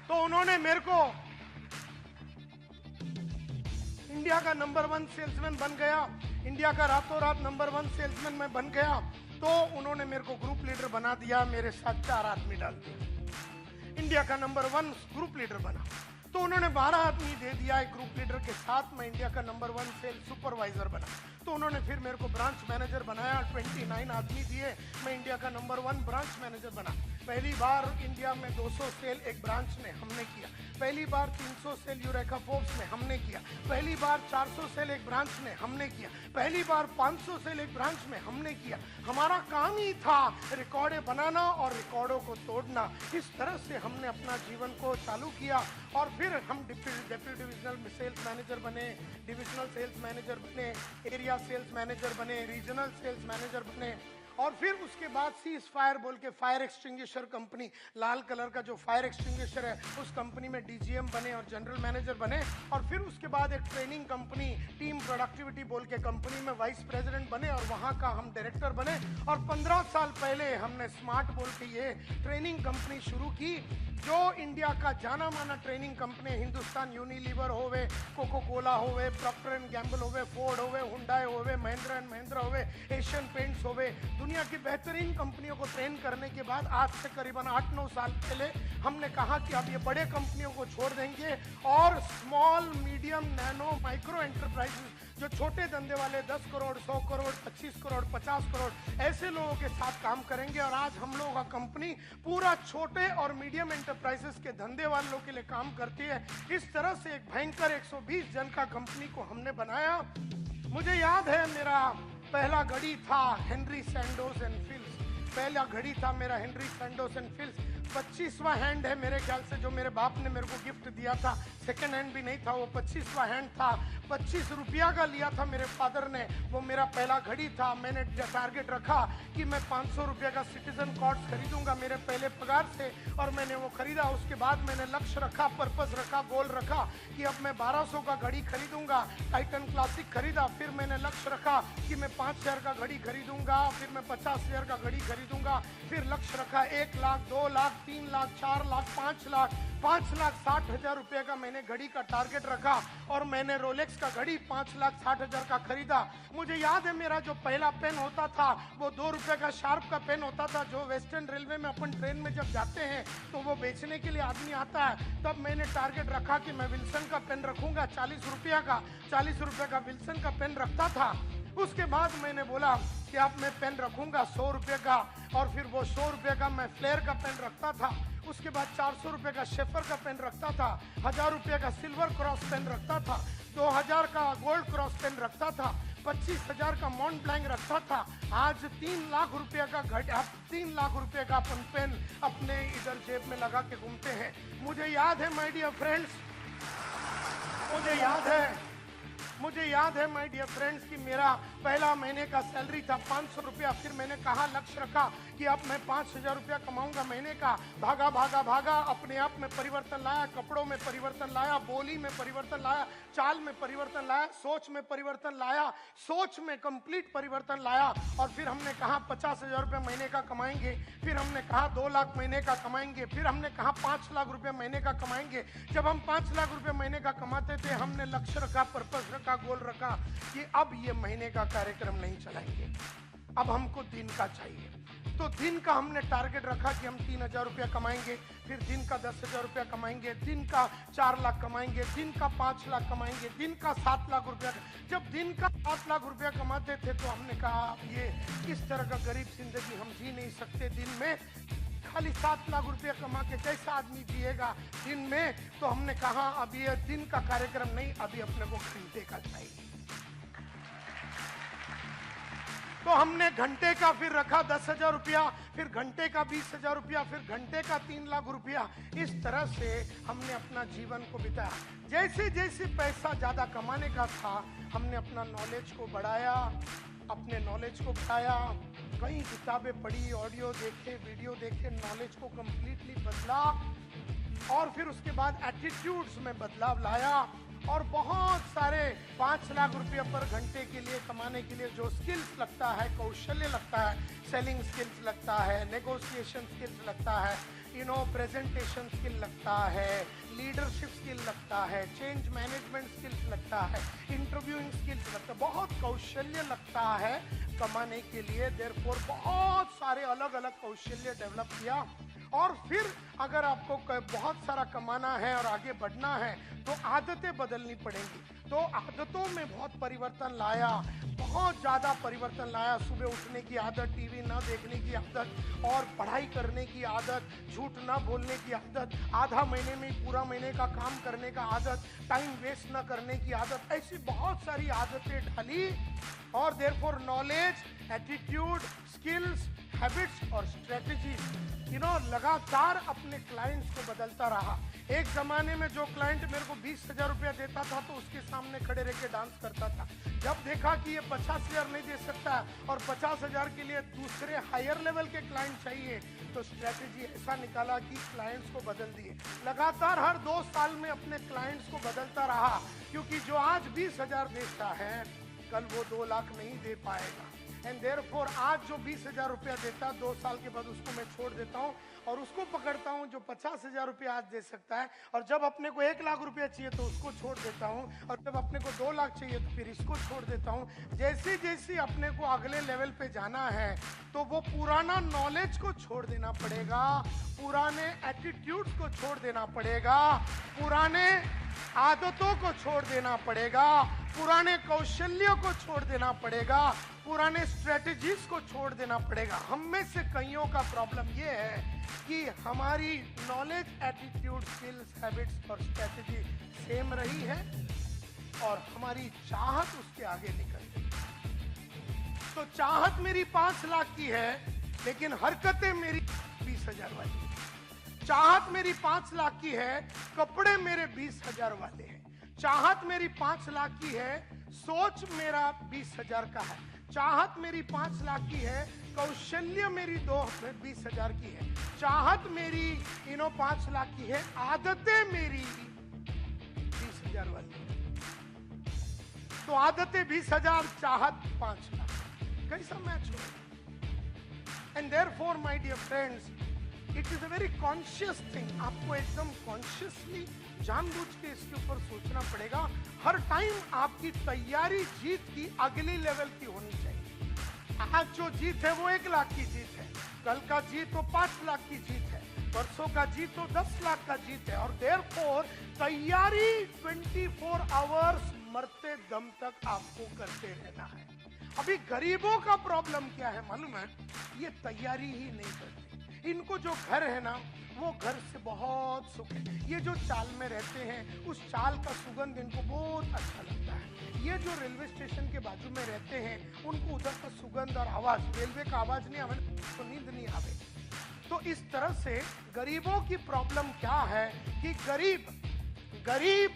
तो उन्होंने मेरे को इंडिया का नंबर 1 सेल्समैन बन गया, इंडिया का रातों रात नंबर 1 सेल्समैन मैं बन गया। तो उन्होंने मेरे को ग्रुप लीडर बना दिया, मेरे साथ 4 आदमी डाल दिए, इंडिया का नंबर 1 ग्रुप लीडर बना। तो उन्होंने 12 आदमी दे दिया एक ग्रुप लीडर के साथ, मैं इंडिया का नंबर 1 सेल्स सुपरवाइजर बना। तो उन्होंने फिर मेरे को ब्रांच मैनेजर बनाया, 29 आदमी दिए, मैं इंडिया का नंबर 1 ब्रांच मैनेजर बना। पहली बार इंडिया में 200 सेल एक ब्रांच में हमने किया, पहली बार 300 सेल यूरेका फोर्ब्स में हमने किया, पहली बार 400 सेल एक ब्रांच में हमने किया, पहली बार 500 सेल एक ब्रांच में हमने किया। हमारा काम ही था रिकॉर्डें बनाना और रिकॉर्डों को तोड़ना। इस तरह से हमने अपना जीवन को चालू किया और फिर हम डिप्टी डिविजनल सेल्स मैनेजर बने, डिविजनल सेल्स मैनेजर बने, एरिया सेल्स मैनेजर बने, रीजनल सेल्स मैनेजर बने। और फिर उसके बाद सीज फायर बोल के फायर एक्सटिंग्विशर कंपनी, लाल कलर का जो फायर एक्सटिंग्विशर है, उस कंपनी में डीजीएम बने और जनरल मैनेजर बने। और फिर उसके बाद एक ट्रेनिंग कंपनी टीम प्रोडक्टिविटी बोल के कंपनी में वाइस प्रेसिडेंट बने और वहां का हम डायरेक्टर बने। और 15 साल पहले हमने स्मार्ट बोल के ये ट्रेनिंग कंपनी शुरू की, जो इंडिया का जाना माना ट्रेनिंग कंपनी, हिंदुस्तान यूनिलीवर होवे, कोको कोला होवे, प्रॉक्टर एंड गैम्बल होवे, फोर्ड होवे, हुंडई होवे, महिंद्रा एंड महिंद्रा होवे, एशियन पेंट्स होवे, दुनिया की बेहतरीन कंपनियों को ट्रेन करने के बाद आज से करीबन 8-9 साल पहले हमने कहा कि अब ये बड़े कंपनियों को छोड़ देंगे और small, medium, nano, micro enterprises, जो छोटे धंधे वाले 10 करोड़, 100 करोड़, 25 करोड़, 50 करोड़, ऐसे लोगों के साथ काम करेंगे। और आज हम लोगों का कंपनी पूरा छोटे और मीडियम एंटरप्राइजेस के धंधे वालों के लिए काम करती है। इस तरह से एक भयंकर 120 जन का कंपनी को हमने बनाया। मुझे याद है मेरा पहला घड़ी था हेनरी सैंडोज एंड फिल्स, पहला घड़ी था मेरा हेनरी सैंडोज एंड फिल्स, 25वां हैंड है मेरे ख्याल से, जो मेरे बाप ने मेरे को गिफ्ट दिया था, सेकेंड हैंड भी नहीं था वो, 25वां हैंड था, 25 रुपया का लिया था मेरे फादर ने, वो मेरा पहला घड़ी था। मैंने टारगेट रखा कि मैं 500 रुपये का सिटीजन कॉर्ड्स खरीदूंगा मेरे पहले पगार से, और मैंने वो खरीदा। उसके बाद मैंने लक्ष्य रखा, पर्पस रखा, गोल रखा कि अब मैं 1200 का घड़ी खरीदूंगा, टाइटन क्लासिक खरीदा। फिर मैंने लक्ष्य रखा कि मैं 5000 का घड़ी खरीदूंगा, फिर मैं 50,000 का घड़ी खरीदूंगा। फिर लक्ष्य रखा 1 लाख, 2 लाख, 3 लाख, 4 लाख, 5 लाख, 5,60,000 रुपये का मैंने घड़ी का टारगेट रखा और मैंने रोलेक्स का घड़ी 5,60,000 का खरीदा। मुझे याद है मेरा जो पहला पेन होता था वो 2 रुपये का शार्प का पेन होता था, जो वेस्टर्न रेलवे में अपन ट्रेन में जब जाते हैं तो वो बेचने के लिए आदमी आता है। तब मैंने टारगेट रखा कि मैं विल्सन का पेन रखूंगा 40 रुपया का, 40 रुपये का विल्सन का पेन रखता था। उसके बाद मैंने बोला कि अब मैं पेन रखूंगा 100 रुपये का, और फिर वो 100 रुपये का मैं फ्लेयर का पेन रखता था। उसके बाद 400 रुपये का शेफर का पेन रखता था, 1000 रुपये का सिल्वर क्रॉस पेन रखता था, 2000 का गोल्ड क्रॉस पेन रखता था, 25,000 का मॉन्ट ब्लैंक रखता था। आज 3 लाख रुपये का घड़ी, 3 लाख रुपये का अपन पेन अपने इधर जेब में लगा के घूमते हैं। मुझे याद है माय डियर फ्रेंड्स, मुझे याद है माय डियर फ्रेंड्स कि मेरा पहला महीने का सैलरी था 500 रुपया। फिर मैंने कहा, लक्ष्य रखा कि अब मैं 5,000 रुपया कमाऊंगा महीने का। भागा भागा भागा, अपने आप में परिवर्तन लाया, कपड़ों में परिवर्तन लाया, बोली में परिवर्तन लाया, चाल में परिवर्तन लाया, सोच में परिवर्तन लाया, सोच में कंप्लीट परिवर्तन लाया। और फिर हमने कहा 50,000 रुपये महीने का कमाएंगे, फिर हमने कहा 2 लाख महीने का कमाएंगे, फिर हमने कहा 5 लाख रुपये महीने का कमाएंगे। जब हम 5 लाख रुपये महीने का कमाते थे, हमने लक्ष्य रखा, पर्पस रखा, गोल रखा कि अब ये महीने का कार्यक्रम नहीं चलाएंगे, अब हमको दिन का चाहिए। तो दिन का हमने टारगेट रखा कि हम 3,000 रुपया कमाएंगे, फिर दिन का 10,000 रुपया कमाएंगे, दिन का 4 लाख कमाएंगे, दिन का 5 लाख कमाएंगे, दिन का 7 लाख रुपया। जब दिन का 7 लाख रुपया कमाते थे तो हमने कहा ये इस तरह का गरीब जिंदगी हम जी नहीं सकते। दिन में खाली 7 लाख रुपया कमा के कैसा आदमी जिएगा दिन में? तो हमने कहा अब ये दिन का कार्यक्रम नहीं, अभी अपने को घंटे का चाहिए। तो हमने घंटे का फिर रखा 10,000 रुपया, फिर घंटे का 20,000 रुपया, फिर घंटे का 3 लाख रुपया। इस तरह से हमने अपना जीवन को बिताया। जैसे जैसे पैसा ज्यादा कमाने का था, हमने अपना नॉलेज को बढ़ाया, अपने नॉलेज को बढ़ाया, कई किताबें पढ़ी, ऑडियो देखे, वीडियो देखे, नॉलेज को कंप्लीटली बदला। और फिर उसके बाद एटीट्यूड्स में बदलाव लाया और बहुत सारे 5 लाख रुपये पर घंटे के लिए कमाने के लिए जो स्किल्स लगता है, कौशल्य लगता है, सेलिंग स्किल्स लगता है, नेगोशिएशन स्किल्स लगता है, प्रेजेंटेशन स्किल लगता है, लीडरशिप स्किल लगता है, चेंज मैनेजमेंट स्किल्स लगता है, इंटरव्यूइंग स्किल्स लगता है, बहुत कौशल्य लगता है कमाने के लिए। देयरफॉर बहुत सारे अलग अलग कौशल्य डेवलप किया। और फिर अगर आपको बहुत सारा कमाना है और आगे बढ़ना है तो आदतें बदलनी पड़ेंगी। तो आदतों में बहुत परिवर्तन लाया, बहुत ज़्यादा परिवर्तन लाया। सुबह उठने की आदत, टीवी ना देखने की आदत, और पढ़ाई करने की आदत, झूठ ना बोलने की आदत, आधा महीने में पूरा महीने का काम करने का आदत, टाइम वेस्ट ना करने की आदत, ऐसी बहुत सारी आदतें ढाली। और therefore knowledge, attitude, skills, habits और स्ट्रेटजीज लगातार अपने क्लाइंट्स को बदलता रहा। एक जमाने में जो क्लाइंट मेरे को 20,000 रुपया देता था तो उसके सामने खड़े रह के डांस करता था। जब देखा कि ये 50,000 नहीं दे सकता और 50,000 के लिए दूसरे हायर लेवल के क्लाइंट चाहिए, तो स्ट्रेटेजी ऐसा निकाला कि क्लाइंट्स को बदल दिए। लगातार हर 2 साल में अपने क्लाइंट्स को बदलता रहा, क्योंकि जो आज 20,000 देता है कल वो 2 लाख नहीं दे पाएगा। एंड देयरफॉर आज जो 20,000 रुपया देता, 2 साल के बाद उसको मैं छोड़ देता हूँ और उसको पकड़ता हूँ जो 50,000 रुपया आज दे सकता है। और जब अपने को 1 लाख रुपया चाहिए तो उसको छोड़ देता हूँ, और जब अपने को 2 लाख चाहिए तो फिर इसको छोड़ देता हूँ। जैसे जैसे अपने को अगले लेवल पे जाना है तो वो पुराना नॉलेज को छोड़ देना पड़ेगा, पुराने एटीट्यूड्स को छोड़ देना पड़ेगा, पुराने आदतों को छोड़ देना पड़ेगा, पुराने कौशल्यों को छोड़ देना पड़ेगा, पुराने स्ट्रेटजीज को छोड़ देना पड़ेगा। हम में से कईयों का प्रॉब्लम ये है कि हमारी नॉलेज, एटीट्यूड, स्किल्स, हैबिट्स और स्ट्रेटजी सेम रही है और हमारी चाहत उसके आगे निकल गई। तो चाहत मेरी 5 लाख की है लेकिन हरकतें मेरी 20,000 वाली है। चाहत मेरी 5 लाख की है, कपड़े मेरे 20,000 वाले हैं। चाहत मेरी 5 लाख की है, सोच मेरा 20,000 का है। चाहत मेरी 5 लाख की है, कौशल्य मेरी 20,000 की है। चाहत मेरी 5 लाख की है, आदतें मेरी 20,000 वाली है। तो आदतें 20,000, चाहत 5 लाख, कैसा मैच हो? And therefore my dear friends, it is a very conscious thing. आपको एकदम कॉन्शियसली जानबूझ के इसके ऊपर सोचना पड़ेगा। हर टाइम आपकी तैयारी जीत की अगली लेवल की होनी चाहिए। आज जो जीत है वो 1 लाख की जीत है, कल का जीत तो 5 लाख की जीत है, परसों का जीत तो 10 लाख का जीत है। और देयरफॉर तैयारी 24 आवर्स मरते दम तक आपको करते रहना है। अभी गरीबों का प्रॉब्लम क्या है मालूम है? ये तैयारी ही नहीं करते। इनको जो घर है ना, वो घर से बहुत सुख है। ये जो चाल में रहते हैं, उस चाल का सुगंध इनको बहुत अच्छा लगता है। ये जो रेलवे स्टेशन के बाजू में रहते हैं, उनको उधर का सुगंध और आवाज, रेलवे का आवाज नहीं आवे तो नींद नहीं आवे। तो इस तरह से गरीबों की प्रॉब्लम क्या है कि गरीब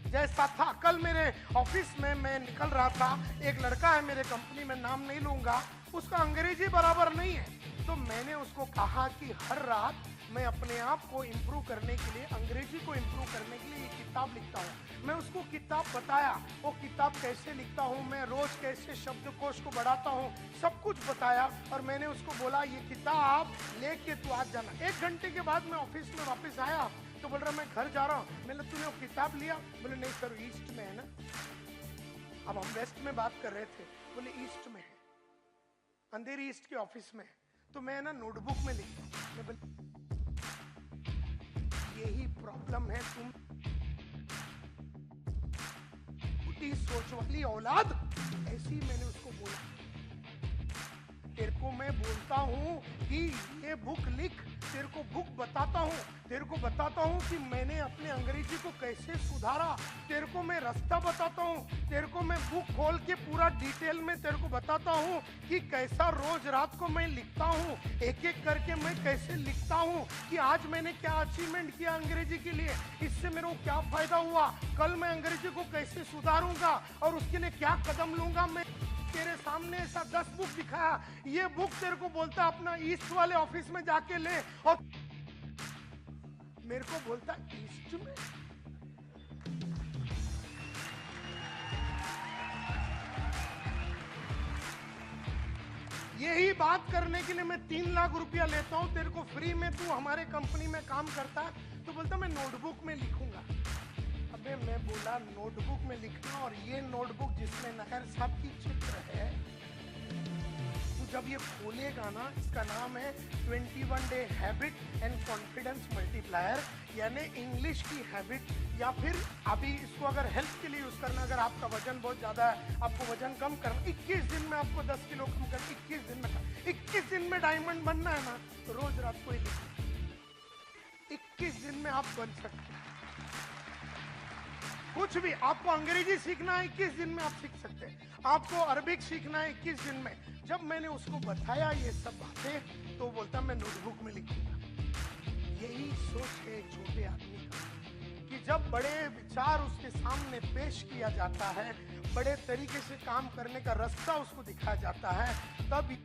जैसा था। कल मेरे ऑफिस में मैं निकल रहा था, एक लड़का है मेरे कंपनी में, नाम नहीं लूंगा, उसका अंग्रेजी बराबर नहीं है। तो मैंने उसको कहा कि हर रात मैं अपने आप को इम्प्रूव करने के लिए, अंग्रेजी को इम्प्रूव करने के लिए ये किताब लिखता हूँ। मैं उसको किताब बताया, वो किताब कैसे लिखता हूँ, मैं रोज कैसे शब्दकोश को बढ़ाता हूँ, सब कुछ बताया। और मैंने उसको बोला ये किताब लेके तू आज जाना। 1 घंटे के बाद मैं ऑफिस में वापस आया तो बोल रहा मैं घर जा रहा हूँ। मैंने तूने वो किताब लिया? बोले नहीं सर, ईस्ट में है ना। अब हम वेस्ट में बात कर रहे थे, बोले ईस्ट में है, अंधेरी ईस्ट के ऑफिस में। तो मैं ना नोटबुक में लिखता हूँ। यही प्रॉब्लम है, तुम छोटी सोच वाली औलाद। ऐसी मैंने उसको बोला, तेरे को मैं बोलता हूँ कि ये बुक लिख, तेरे को बुक बताता हूँ, तेरे को बताता हूँ कि मैंने अपने अंग्रेजी को कैसे सुधारा, तेरे को मैं रास्ता बताता हूँ, तेरे को मैं बुक खोल के पूरा डिटेल में तेरे को बताता हूँ कि कैसा रोज रात को मैं लिखता हूँ, एक एक करके मैं कैसे लिखता हूँ कि आज मैंने क्या अचीवमेंट किया अंग्रेजी के लिए, इससे मेरे को क्या फायदा हुआ, कल मैं अंग्रेजी को कैसे सुधारूंगा और उसके लिए क्या कदम लूंगा। मैं तेरे सामने ऐसा 10 बुक दिखाया, ये बुक तेरे को बोलता अपना ईस्ट वाले ऑफिस में जाके ले, और मेरे को बोलता ईस्ट में। यही बात करने के लिए मैं 3 लाख रुपया लेता हूं तेरे को फ्री में, तू हमारे कंपनी में काम करता है, तो बोलता मैं नोटबुक में लिखूंगा। अबे मैं बोला नोटबुक में लिखना, और ये नोटबुक जिसमें नायर साहब की चित्र है, तो जब ये खोलेगा ना, इसका नाम है 21 day habit and confidence multiplier, यानी इंग्लिश की हैबिट, या फिर अभी इसको अगर हेल्थ के लिए यूज करना, अगर आपका वजन बहुत ज्यादा है, आपको वजन कम करना, 21 दिन में आपको 10 किलो कम करना, 21 दिन में डायमंड बनना है ना, तो रोज रात को ही लिखना, 21 दिन में आप बन सकते हैं। कुछ भी आपको अंग्रेजी सीखना है 21 दिन में आप सीख सकते हैं, आपको अरबिक सीखना है 21 दिन में। जब मैंने उसको बताया ये सब बातें, तो बोलता मैं नोटबुक में लिखूंगा। यही सोच है एक छोटे आदमी का, कि जब बड़े विचार उसके सामने पेश किया जाता है, बड़े तरीके से काम करने का रास्ता उसको दिखाया जाता है, तब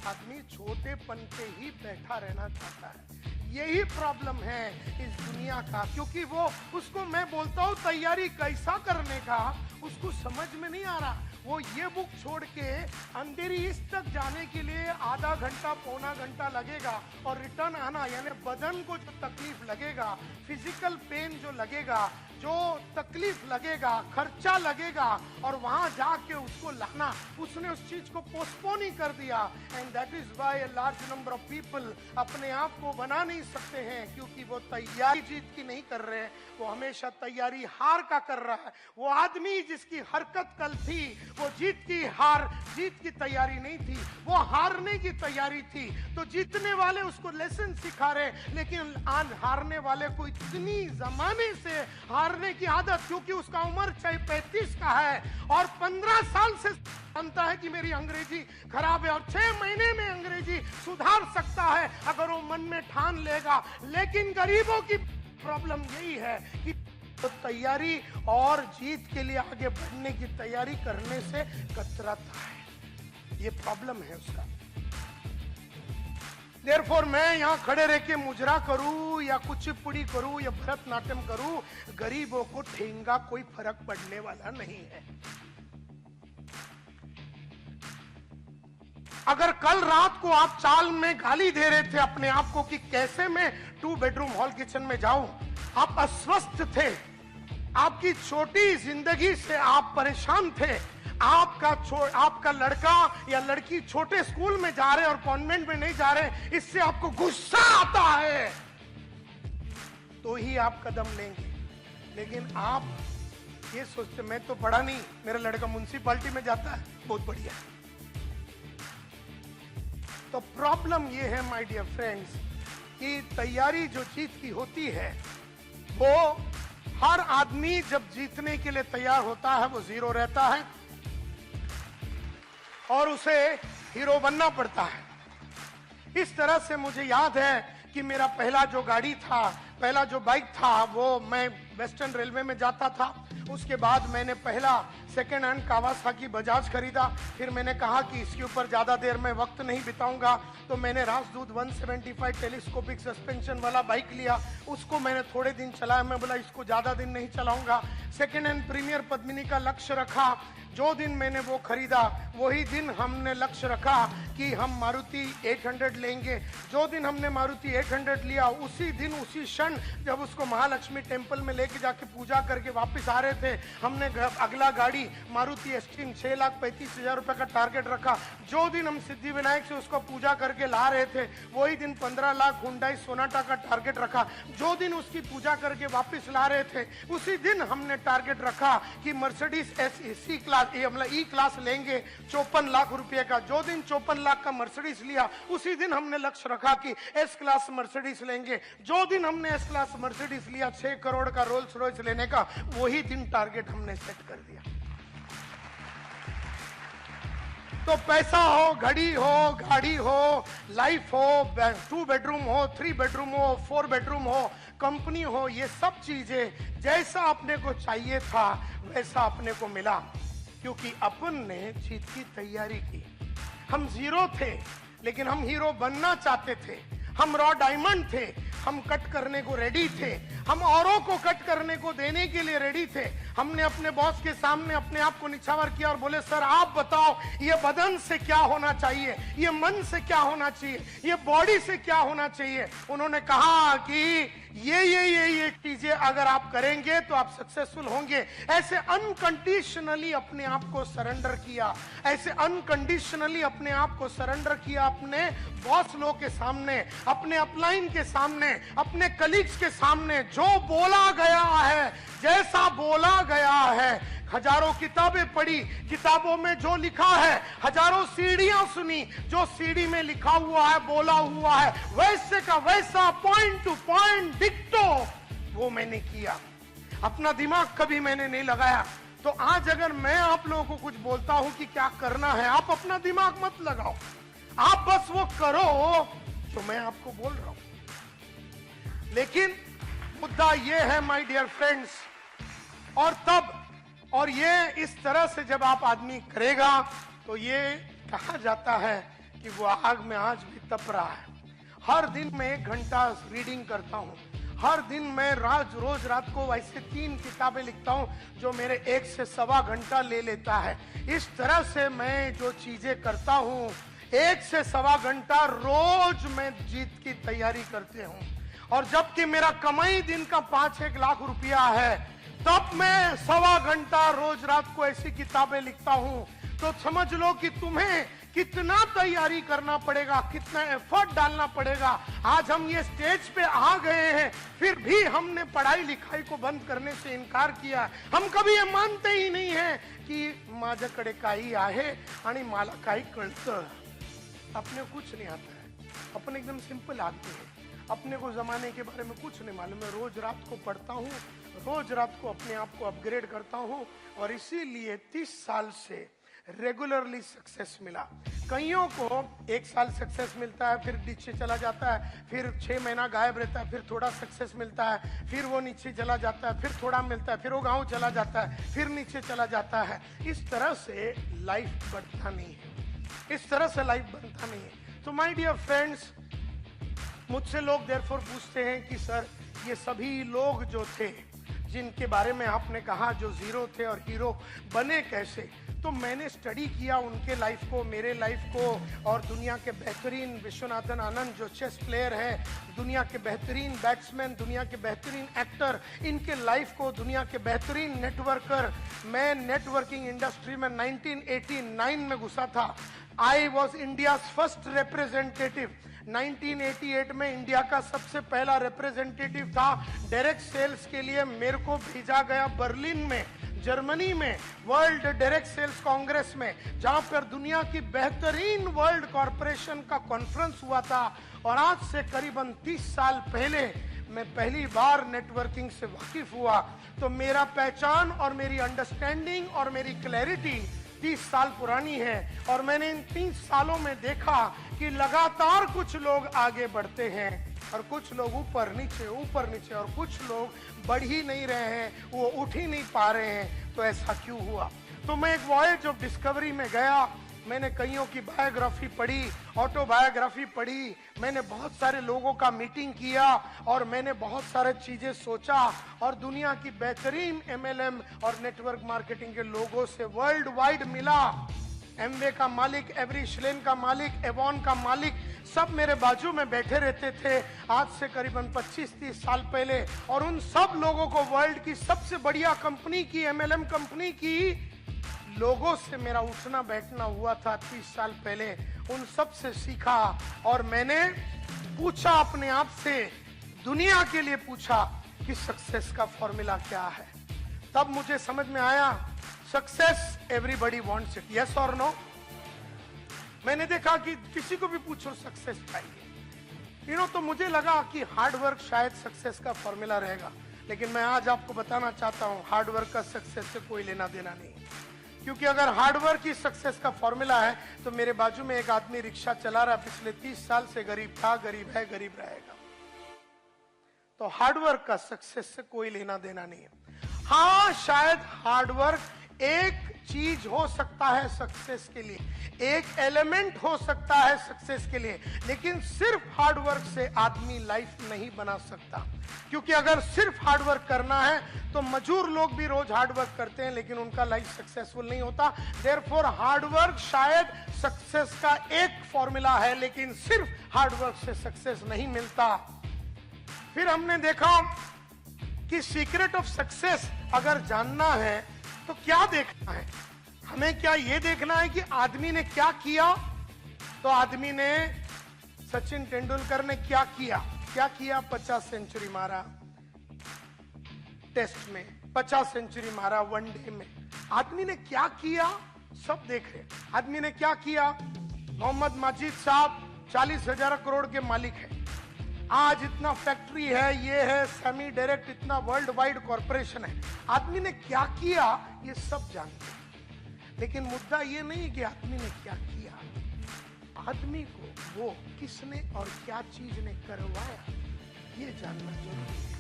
आदमी छोटेपन पे ही बैठा रहना चाहता है। यही प्रॉब्लम है इस दुनिया का, क्योंकि वो उसको मैं बोलता हूँ तैयारी कैसा करने का, उसको समझ में नहीं आ रहा। वो ये बुक छोड़ के अंधेरी ईस्ट तक जाने के लिए आधा घंटा पौना घंटा लगेगा, और रिटर्न आना, यानी बदन को जो तकलीफ लगेगा, फिजिकल पेन जो लगेगा, जो तकलीफ लगेगा, खर्चा लगेगा, और वहां जाके उसको लाना, उसने उस चीज को पोस्टपोन ही कर दिया। And that is why a large number of people अपने आप को बना नहीं सकते हैं, क्योंकि वो तैयारी जीत की नहीं कर रहे हैं, वो हमेशा तैयारी हार का कर रहा है। वो आदमी जिसकी हरकत कल थी, वो जीत की तैयारी नहीं थी, वो हारने की तैयारी थी। तो जीतने वाले उसको लेसन सिखा रहे, लेकिन आज हारने वाले को इतनी जमाने से हारने की आदत, क्योंकि उसका उम्र चाहे 35 का है और 15 साल से जानता है कि मेरी अंग्रेजी खराब है, और 6 महीने में अंग्रेजी सुधार सकता है अगर वो मन में ठान लेगा। लेकिन गरीबों की प्रॉब्लम यही है कि तो तैयारी और जीत के लिए आगे बढ़ने की तैयारी करने से कतराता है, ये प्रॉब्लम है उसका। देयरफॉर मैं यहां खड़े रह के मुजरा करूं या कुचिपुड़ी करूं या भरतनाट्यम करूं, गरीबों को ठेंगा कोई फर्क पड़ने वाला नहीं है। अगर कल रात को आप चाल में गाली दे रहे थे अपने आप को कि कैसे मैं 2 बेडरूम हॉल किचन में जाऊं, आप अस्वस्थ थे, आपकी छोटी जिंदगी से आप परेशान थे, आपका लड़का या लड़की छोटे स्कूल में जा रहे और कॉन्वेंट में नहीं जा रहे, इससे आपको गुस्सा आता है, तो ही आप कदम लेंगे। लेकिन आप ये सोचते मैं तो पढ़ा नहीं, मेरा लड़का म्युनिसिपैलिटी में जाता है, बहुत बढ़िया। तो प्रॉब्लम ये है माय डियर फ्रेंड्स कि तैयारी जो जीत की होती है, वो हर आदमी जब जीतने के लिए तैयार होता है वो जीरो रहता है और उसे हीरो बनना पड़ता है। इस तरह से मुझे याद है कि मेरा पहला जो गाड़ी था, पहला जो बाइक था, वो मैं वेस्टर्न रेलवे में जाता था। उसके बाद मैंने पहला सेकेंड हैंड कावासाकी बजाज खरीदा। फिर मैंने कहा कि इसके ऊपर ज़्यादा देर में वक्त नहीं बिताऊंगा, तो मैंने राजदूत 175 टेलीस्कोपिक सस्पेंशन वाला बाइक लिया। उसको मैंने थोड़े दिन चलाया, मैं बोला इसको ज़्यादा दिन नहीं चलाऊंगा। सेकेंड हैंड प्रीमियर पद्मिनी का लक्ष्य रखा। जो दिन मैंने वो खरीदा वही दिन हमने लक्ष्य रखा कि हम मारुति 800 लेंगे। जो दिन हमने मारुति 800 लिया उसी दिन उसी क्षण जब उसको महालक्ष्मी टेम्पल में लेके जाके पूजा करके वापस आ रहे थे, हमने अगला गाड़ी मारुति एस्ट्रीम 6,35,000 रुपए का टारगेट रखा। जो दिन हम सिद्धि विनायक से उसको पूजा करके ला रहे थे वही दिन 15 लाख हुंडई सोनाटा का टारगेट रखा। जो दिन उसकी पूजा करके वापस ला रहे थे उसी दिन हमने टारगेट रखा कि Mercedes C class E class लेंगे 54 लाख रुपए का। जो दिन 54 लाख का मर्सिडीज लिया उसी दिन हमने लक्ष्य रखा कि एस क्लास मर्सिडीज लेंगे। जो दिन हमने एस क्लास मर्सिडीज लिया 6 करोड़ का रोल्स रॉयस लेने का, वही दिन टारगेट हमने सेट कर दिया। तो पैसा हो, घड़ी हो, गाड़ी हो, लाइफ हो, 2 बेडरूम हो, 3 बेडरूम हो, 4 बेडरूम हो, कंपनी हो, ये सब चीजें जैसा अपने को चाहिए था वैसा अपने को मिला, क्योंकि अपन ने जीत की तैयारी की। हम जीरो थे लेकिन हम हीरो बनना चाहते थे। हम रॉ डायमंड थे, हम कट करने को रेडी थे, हम औरों को कट करने को देने के लिए रेडी थे। हमने अपने बॉस के सामने अपने आप को निछावर किया और बोले सर आप बताओ ये बदन से क्या होना चाहिए, ये मन से क्या होना चाहिए, ये बॉडी से क्या होना चाहिए। उन्होंने कहा कि ये चीजें अगर आप करेंगे तो आप सक्सेसफुल होंगे। ऐसे अनकंडीशनली अपने आप को सरेंडर किया, ऐसे अनकंडीशनली अपने आप को सरेंडर किया अपने बॉस लोग के सामने, अपने अपलाइन के सामने, अपने कलीग्स के सामने। जो बोला गया है, जैसा बोला गया है, हजारों किताबें पढ़ी, किताबों में जो लिखा है, हजारों सीढ़ियां सुनी, जो सीढ़ी में लिखा हुआ है, बोला हुआ है, वैसे का वैसा पॉइंट टू पॉइंट डिक्टो वो मैंने किया। अपना दिमाग कभी मैंने नहीं लगाया। तो आज अगर मैं आप लोगों को कुछ बोलता हूं कि क्या करना है, आप अपना दिमाग मत लगाओ, आप बस वो करो जो मैं आपको बोल रहा हूं। लेकिन मुद्दा ये है माय डियर फ्रेंड्स, और ये इस तरह से जब आप आदमी करेगा तो ये कहा जाता है कि वो आग में आज भी तप रहा है। हर दिन मैं 1 घंटा रीडिंग करता हूँ, हर दिन मैं रोज रात को वैसे 3 किताबें लिखता हूँ जो मेरे 1 से सवा घंटा ले लेता है। इस तरह से मैं जो चीजें करता हूँ 1 से सवा घंटा रोज मैं जीत की तैयारी करते हूँ। और जबकि मेरा कमाई दिन का 5-1 लाख रुपया है, तब मैं सवा घंटा रोज रात को ऐसी किताबें लिखता हूं। तो समझ लो कि तुम्हें कितना तैयारी करना पड़ेगा, कितना एफर्ट डालना पड़ेगा। आज हम ये स्टेज पे आ गए हैं, फिर भी हमने पढ़ाई लिखाई को बंद करने से इनकार किया। हम कभी ये मानते ही नहीं है कि माझ्याकडे काही आहे आणि मला काही कळतं। अपने कुछ नहीं आता है, अपन एकदम सिंपल आदमी है, अपने को जमाने के बारे में कुछ नहीं मालूम। मैं रोज रात को पढ़ता हूँ, रोज रात को अपने आप को अपग्रेड करता हूँ, और इसीलिए 30 साल से रेगुलरली सक्सेस मिला। कईयों को 1 साल सक्सेस मिलता है, फिर नीचे चला जाता है, फिर 6 महीना गायब रहता है, फिर थोड़ा सक्सेस मिलता है, फिर वो नीचे चला जाता है, फिर थोड़ा मिलता है, फिर वो गाँव चला जाता है, फिर नीचे चला जाता है। इस तरह से लाइफ बढ़ता नहीं है, इस तरह से लाइफ बनता नहीं है। तो माय डियर फ्रेंड्स, मुझसे लोग देयरफॉर पूछते हैं कि सर ये सभी लोग जो थे जिनके बारे में आपने कहा जो जीरो थे और हीरो बने कैसे, तो मैंने स्टडी किया उनके लाइफ को, मेरे लाइफ को, और दुनिया के बेहतरीन विश्वनाथन आनंद जो चेस प्लेयर है, दुनिया के बेहतरीन बैट्समैन, दुनिया के बेहतरीन एक्टर, इनके लाइफ को, दुनिया के बेहतरीन नेटवर्कर। मैं नेटवर्किंग इंडस्ट्री में 1989 में घुसा था। I was India first representative. 1988 में इंडिया का सबसे पहला रिप्रेजेंटेटिव था। डायरेक्ट सेल्स के लिए मेरे को भेजा गया बर्लिन में, जर्मनी में, वर्ल्ड डायरेक्ट सेल्स कांग्रेस में, जहां पर दुनिया की बेहतरीन वर्ल्ड कॉरपोरेशन का कॉन्फ्रेंस हुआ था। और आज से करीबन 30 साल पहले मैं पहली बार नेटवर्किंग से वाकिफ हुआ। तो मेरा पहचान और मेरी अंडरस्टैंडिंग और मेरी क्लैरिटी 30 साल पुरानी है। और मैंने इन 30 सालों में देखा कि लगातार कुछ लोग आगे बढ़ते हैं और कुछ लोग ऊपर नीचे, और कुछ लोग बढ़ ही नहीं रहे हैं, वो उठ ही नहीं पा रहे हैं। तो ऐसा क्यों हुआ? तो मैं एक वॉयेज ऑफ डिस्कवरी में गया मैंने कईयों की बायोग्राफी पढ़ी, ऑटोबायोग्राफी पढ़ी, मैंने बहुत सारे लोगों का मीटिंग किया और मैंने बहुत सारे चीजें सोचा और दुनिया की बेहतरीन MLM और नेटवर्क मार्केटिंग के लोगों से वर्ल्ड वाइड मिला। एमवे का मालिक, एवरी श्लेन का मालिक, एवॉन का मालिक, सब मेरे बाजू में बैठे रहते थे आज से करीबन 25-30 साल पहले। और उन सब लोगों को वर्ल्ड की सबसे बढ़िया कंपनी की, MLM कंपनी की लोगों से मेरा उठना बैठना हुआ था 30 साल पहले। उन सब से सीखा और मैंने पूछा अपने आप से, दुनिया के लिए पूछा कि सक्सेस का फॉर्मूला क्या है। तब मुझे समझ में आया, success everybody wants it, yes और नो। मैंने देखा कि किसी को भी पूछो सक्सेस चाहिए, तो मुझे लगा कि हार्ड वर्क शायद सक्सेस का फॉर्मूला रहेगा। लेकिन मैं आज आपको बताना चाहता हूं, हार्ड वर्क का सक्सेस से कोई लेना देना नहीं। क्योंकि अगर हार्ड वर्क ही सक्सेस का फॉर्मूला है तो मेरे बाजू में एक आदमी रिक्शा चला रहा, पिछले 30 साल से गरीब था, गरीब है, गरीब रहेगा। तो हार्ड वर्क का सक्सेस से कोई लेना देना नहीं है। हाँ, शायद हार्ड वर्क एक चीज हो सकता है सक्सेस के लिए, एक एलिमेंट हो सकता है सक्सेस के लिए, लेकिन सिर्फ हार्ड वर्क से आदमी लाइफ नहीं बना सकता। क्योंकि अगर सिर्फ हार्ड वर्क करना है तो मजदूर लोग भी रोज हार्ड वर्क करते हैं लेकिन उनका लाइफ सक्सेसफुल नहीं होता। देयरफॉर हार्ड वर्क शायद सक्सेस का एक फॉर्मूला है, लेकिन सिर्फ हार्ड वर्क से सक्सेस नहीं मिलता। फिर हमने देखा कि सीक्रेट ऑफ सक्सेस अगर जानना है तो क्या देखना है, हमें क्या यह देखना है कि आदमी ने क्या किया। तो आदमी ने, सचिन तेंदुलकर ने क्या किया, 50 सेंचुरी मारा टेस्ट में, 50 सेंचुरी मारा वनडे में। आदमी ने क्या किया सब देख रहे। आदमी ने क्या किया, मोहम्मद माजिद साहब 40,000 करोड़ के मालिक है, आज इतना फैक्ट्री है, ये है, सेमी डायरेक्ट इतना वर्ल्ड वाइड कॉर्पोरेशन है। आदमी ने क्या किया ये सब जानते हैं, लेकिन मुद्दा ये नहीं कि आदमी ने क्या किया, आदमी को वो किसने और क्या चीज ने करवाया ये जानना जरूरी है।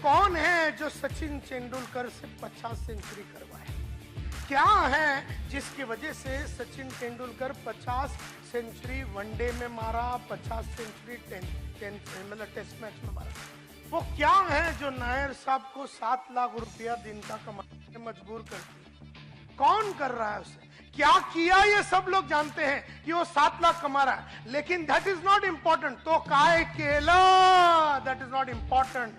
कौन है जो सचिन तेंदुलकर से 50 सेंचुरी करवाए, क्या है जिसकी वजह से सचिन तेंदुलकर 50 सेंचुरी वनडे में मारा, 50 सेंचुरी मतलब टेस्ट मैच में मारा। वो क्या है जो नायर साहब को 7 लाख रुपया दिन का कमाने मजबूर करती, कौन कर रहा है उसे, क्या किया ये सब लोग जानते हैं कि वो 7 लाख कमा रहा है, लेकिन दैट इज नॉट इंपॉर्टेंट। तो काय केला, दैट इज नॉट इंपॉर्टेंट।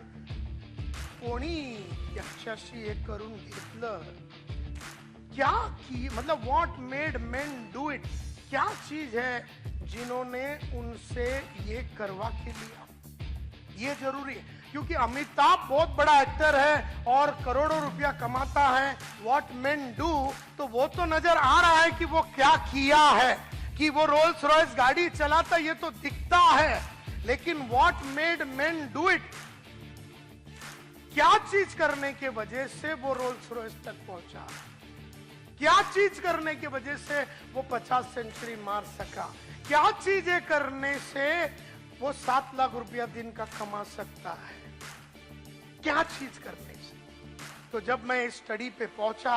कोणी यक्षाशी एक करून घेतलं, क्या की, मतलब what made main do it, क्या चीज है जिन्होंने उनसे ये करवा के लिया, ये जरूरी है। क्योंकि अमिताभ बहुत बड़ा एक्टर है और करोड़ों रुपया कमाता है, व्हाट मेन डू, तो वो तो नजर आ रहा है कि वो क्या किया है, कि वो रोल्स रॉयस गाड़ी चलाता, ये तो दिखता है, लेकिन what made main do it, क्या चीज करने के वजह से वो रोल्स रॉयस तक पहुंचा, क्या चीज करने की वजह से वो 50 सेंचुरी मार सका, क्या चीजें करने से वो 7 लाख रुपया दिन का कमा सकता है, क्या चीज करने से। तो जब मैं इस स्टडी पे पहुंचा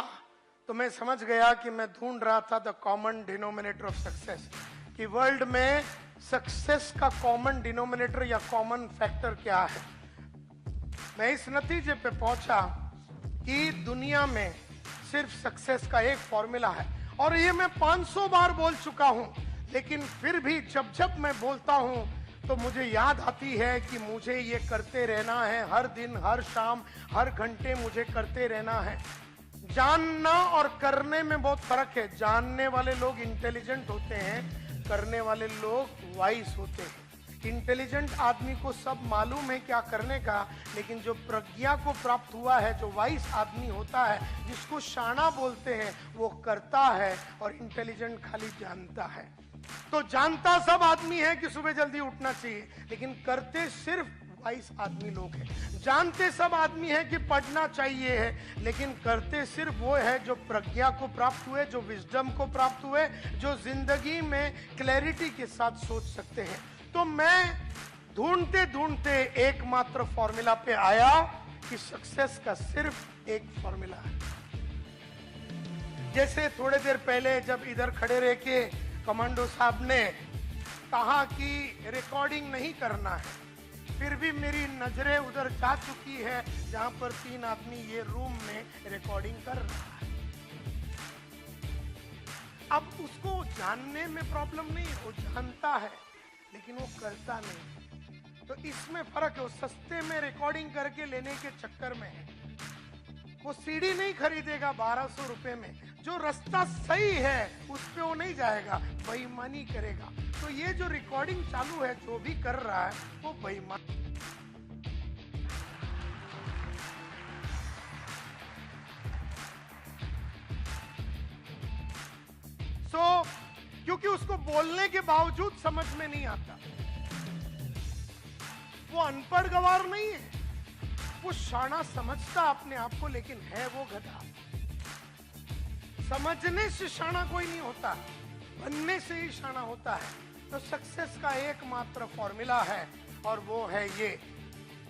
तो मैं समझ गया कि मैं ढूंढ रहा था the common denominator of success, कि वर्ल्ड में सक्सेस का कॉमन डिनोमिनेटर या कॉमन फैक्टर क्या है। मैं इस नतीजे पे पहुंचा कि दुनिया में सिर्फ सक्सेस का एक फॉर्मूला है, और ये मैं 500 बार बोल चुका हूं, लेकिन फिर भी जब जब मैं बोलता हूं तो मुझे याद आती है कि मुझे ये करते रहना है, हर दिन, हर शाम, हर घंटे मुझे करते रहना है। जानना और करने में बहुत फर्क है। जानने वाले लोग इंटेलिजेंट होते हैं, करने वाले लोग वाइस होते हैं। इंटेलिजेंट आदमी को सब मालूम है क्या करने का, लेकिन जो प्रज्ञा को प्राप्त हुआ है, जो वाइस आदमी होता है, जिसको शाना बोलते हैं, वो करता है, और इंटेलिजेंट खाली जानता है। तो जानता सब आदमी है कि सुबह जल्दी उठना चाहिए, लेकिन करते सिर्फ वाइस आदमी लोग हैं। जानते सब आदमी है कि पढ़ना चाहिए है, लेकिन करते सिर्फ वो है जो प्रज्ञा को प्राप्त हुए, जो विजडम को प्राप्त हुए, जो जिंदगी में क्लैरिटी के साथ सोच सकते हैं। तो मैं ढूंढते ढूंढते एकमात्र फॉर्मूला पे आया कि सक्सेस का सिर्फ एक फॉर्मूला है, जैसे थोड़े देर पहले जब इधर खड़े रह के कमांडो साहब ने कहा कि रिकॉर्डिंग नहीं करना है, फिर भी मेरी नजरें उधर जा चुकी है जहां पर 3 आदमी ये रूम में रिकॉर्डिंग कर रहा है। अब उसको जानने में प्रॉब्लम नहीं, वो जानता है लेकिन वो करता नहीं। तो इसमें फर्क है। वो सस्ते में रिकॉर्डिंग करके लेने के चक्कर में है। वो सीडी नहीं खरीदेगा 1200 रुपए में, जो रास्ता सही है उस पे वो नहीं जाएगा, बेईमानी करेगा। तो ये जो रिकॉर्डिंग चालू है, जो भी कर रहा है वो बेईमान। क्योंकि उसको बोलने के बावजूद समझ में नहीं आता। वो अनपढ़ गवार नहीं है, वो शाना समझता अपने आप को, लेकिन है वो गधा। समझने से शाना कोई नहीं होता, बनने से ही शाना होता है। तो सक्सेस का एकमात्र फॉर्मूला है और वो है ये: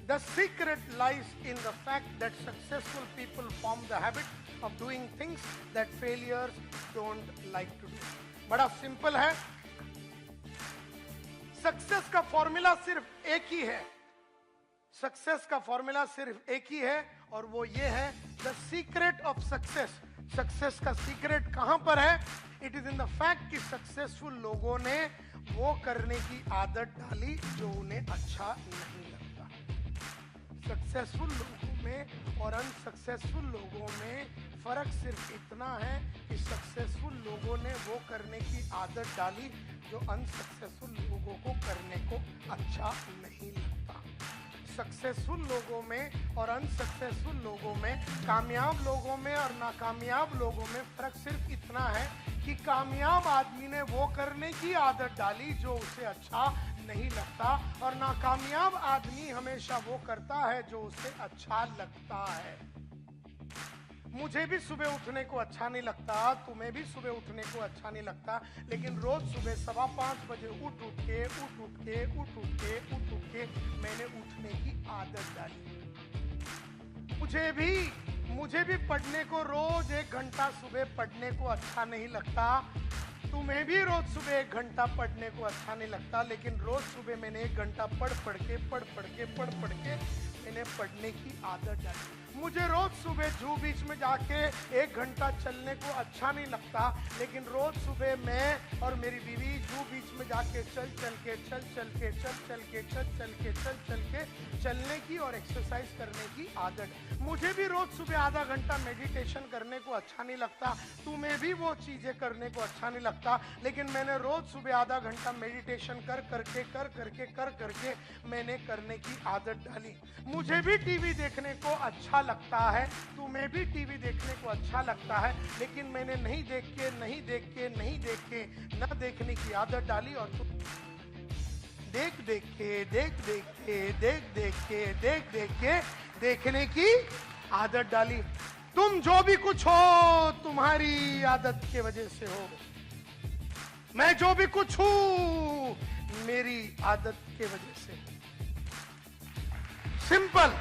The secret lies in the fact that successful people form the habit of doing things that failures don't like to do. बड़ा सिंपल है। सक्सेस का फॉर्मूला सिर्फ एक ही है। सक्सेस का फॉर्मूला सिर्फ एक ही है और वो ये है the secret of success. Success का सीक्रेट कहां पर है? It is in the fact कि सक्सेसफुल लोगों ने वो करने की आदत डाली जो उन्हें अच्छा नहीं लगता। सक्सेसफुल लोगों में और अनसक्सेसफुल लोगों में फर्क सिर्फ इतना है कि सक्सेसफुल लोगों ने वो करने की आदत डाली जो अनसक्सेसफुल लोगों को करने को अच्छा नहीं लगता। सक्सेसफुल लोगों में और अनसक्सेसफुल लोगों में, कामयाब लोगों में और नाकामयाब लोगों में फर्क सिर्फ इतना है कि कामयाब आदमी ने वो करने की आदत डाली जो उसे अच्छा नहीं लगता और नाकामयाब आदमी हमेशा वो करता है जो उसे अच्छा लगता है। मुझे भी सुबह उठने को अच्छा नहीं लगता, तुम्हें भी सुबह उठने को अच्छा नहीं लगता, लेकिन रोज सुबह 5:15 बजे उठ के मैंने उठने की आदत डाली। मुझे भी पढ़ने को रोज 1 घंटा सुबह पढ़ने को अच्छा नहीं लगता, तुम्हें भी रोज सुबह 1 घंटा पढ़ने को अच्छा नहीं लगता, लेकिन रोज सुबह मैंने 1 घंटा पढ़ के मैंने पढ़ने की आदत डाली। मुझे रोज सुबह जू बीच में जाके 1 घंटा चलने को अच्छा नहीं लगता, लेकिन रोज सुबह मैं और मेरी बीवी जू बीच में जाके चल के चलने की और एक्सरसाइज करने की आदत। मुझे भी रोज सुबह आधा घंटा मेडिटेशन करने को अच्छा नहीं लगता, तुम्हें भी वो चीजें करने को अच्छा नहीं लगता, लेकिन मैंने रोज सुबह आधा घंटा मेडिटेशन कर करके मैंने करने की आदत डाली। मुझे भी टीवी देखने को अच्छा लगता है, तुम्हें भी टीवी देखने को अच्छा लगता है, लेकिन मैंने नहीं देख के न देखने की आदत डाली और तुम देख के देखने की आदत डाली। तुम जो भी कुछ हो तुम्हारी आदत के वजह से हो, मैं जो भी कुछ हूं मेरी आदत के वजह से। सिंपल।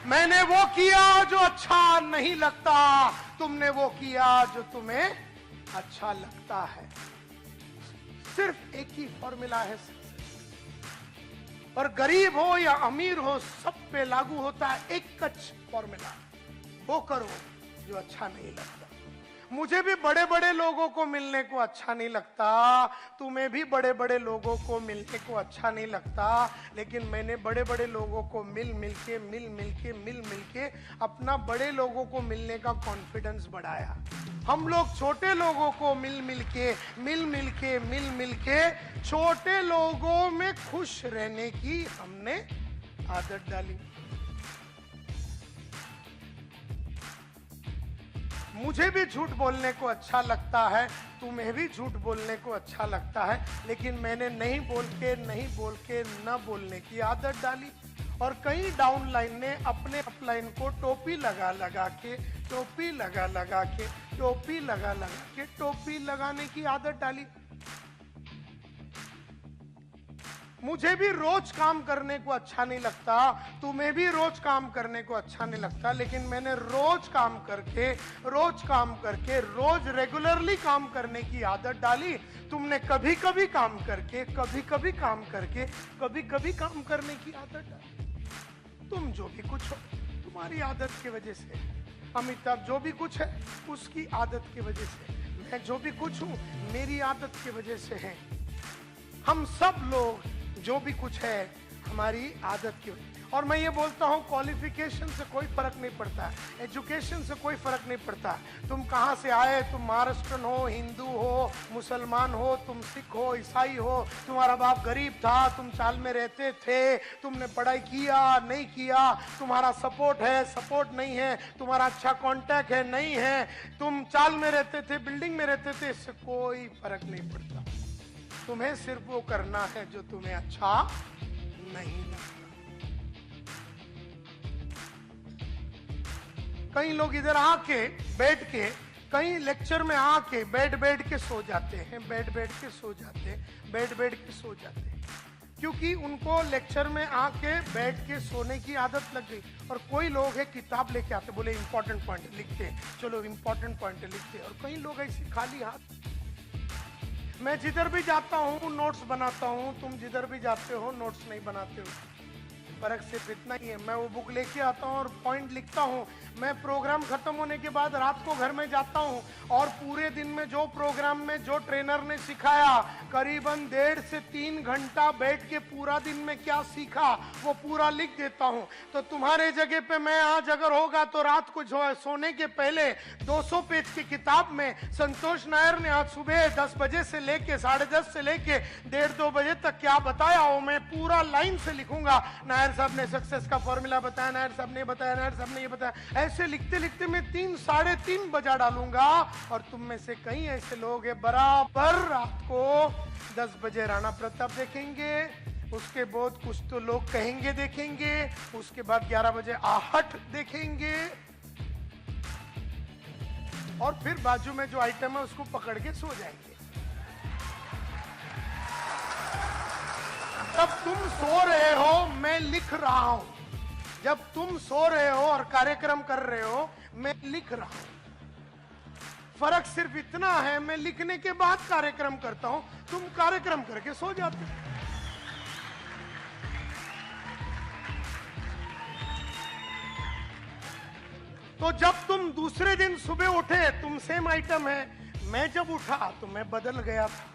मैंने वो किया जो अच्छा नहीं लगता, तुमने वो किया जो तुम्हें अच्छा लगता है। सिर्फ एक ही फॉर्मूला है और गरीब हो या अमीर हो सब पे लागू होता है एक कच फॉर्मूला, वो करो जो अच्छा नहीं लगता। मुझे भी बड़े बड़े लोगों को मिलने को अच्छा नहीं लगता, तुम्हें भी बड़े बड़े लोगों को मिलने को अच्छा नहीं लगता, लेकिन मैंने बड़े बड़े लोगों को मिल मिल के अपना बड़े लोगों को मिलने का कॉन्फिडेंस बढ़ाया। हम लोग छोटे लोगों को मिल के छोटे लोगों में खुश रहने की हमने आदत डाली। मुझे भी झूठ बोलने को अच्छा लगता है, तुम्हें भी झूठ बोलने को अच्छा लगता है, लेकिन मैंने नहीं बोल के न बोलने की आदत डाली। और कई डाउनलाइन ने अपने अपलाइन को टोपी लगा लगाने की आदत डाली। मुझे भी रोज काम करने को अच्छा नहीं लगता, तुम्हें भी रोज काम करने को अच्छा नहीं लगता, लेकिन मैंने रोज काम करके रोज रेगुलरली काम करने की आदत डाली। तुमने कभी कभी काम करके कभी कभी काम करने की आदत डाली। तुम जो भी कुछ हो तुम्हारी आदत की वजह से, अमिताभ जो भी कुछ है उसकी आदत की वजह से, मैं जो भी कुछ हूं मेरी आदत की वजह से है। हम सब लोग जो भी कुछ है हमारी आदत की वजह। और मैं ये बोलता हूँ क्वालिफिकेशन से कोई फर्क नहीं पड़ता, एजुकेशन से कोई फर्क नहीं पड़ता। तुम कहाँ से आए, तुम महाराष्ट्रन हो, हिंदू हो, मुसलमान हो, तुम सिख हो, ईसाई हो, तुम्हारा बाप गरीब था, तुम चाल में रहते थे, तुमने पढ़ाई किया नहीं किया, तुम्हारा सपोर्ट है सपोर्ट नहीं है, तुम्हारा अच्छा कांटेक्ट है नहीं है, तुम चाल में रहते थे बिल्डिंग में रहते थे, इससे कोई फर्क नहीं पड़ता। तुम्हें सिर्फ वो करना है जो तुम्हें अच्छा नहीं लगता। कई लोग इधर आके बैठ के, कई लेक्चर में आके बैठ के सो जाते हैं, बैठ के सो जाते हैं, क्योंकि उनको लेक्चर में आके बैठ के सोने की आदत लग गई। और कोई लोग है किताब लेके आते, बोले इंपॉर्टेंट पॉइंट लिखते, चलो इंपॉर्टेंट पॉइंट लिखते। और कई लोग ऐसे खाली हाथ। मैं जिधर भी जाता हूँ नोट्स बनाता हूँ, तुम जिधर भी जाते हो नोट्स नहीं बनाते हो। फर्क सिर्फ इतना ही है, मैं वो बुक लेके आता हूँ और पॉइंट लिखता हूँ। मैं प्रोग्राम खत्म होने के बाद रात को घर में जाता हूँ और पूरे दिन में जो प्रोग्राम में जो ट्रेनर ने सिखाया, करीबन 1.5 से 3 घंटा बैठ के पूरा दिन में क्या सीखा वो पूरा लिख देता हूँ। तो तुम्हारे जगह पे मैं आज अगर होगा तो रात को जो है सोने के पहले 200 पेज की किताब में संतोष नायर ने आज सुबह 10 बजे से लेके 10:30 से लेके 1:30-2 बजे तक क्या बताया वो मैं पूरा लाइन से लिखूंगा। नायर साहब ने सक्सेस का फॉर्मूला बताया, नायर साहब ने बताया, नायर साहब ने ये बताया। ऐसे लिखते लिखते मैं 3-3:30 बजा डालूंगा। और तुम में से कई ऐसे लोग हैं बराबर रात को 10 बजे राणा प्रताप देखेंगे, उसके बाद कुछ तो लोग कहेंगे देखेंगे, उसके बाद 11 बजे आहट देखेंगे और फिर बाजू में जो आइटम है उसको पकड़ के सो जाएंगे। जब तुम सो रहे हो मैं लिख रहा हूं, जब तुम सो रहे हो और कार्यक्रम कर रहे हो मैं लिख रहा हूं। फर्क सिर्फ इतना है, मैं लिखने के बाद कार्यक्रम करता हूं, तुम कार्यक्रम करके सो जाते हो। तो जब तुम दूसरे दिन सुबह उठे, तुम सेम आइटम है, मैं जब उठा तो मैं बदल गया था।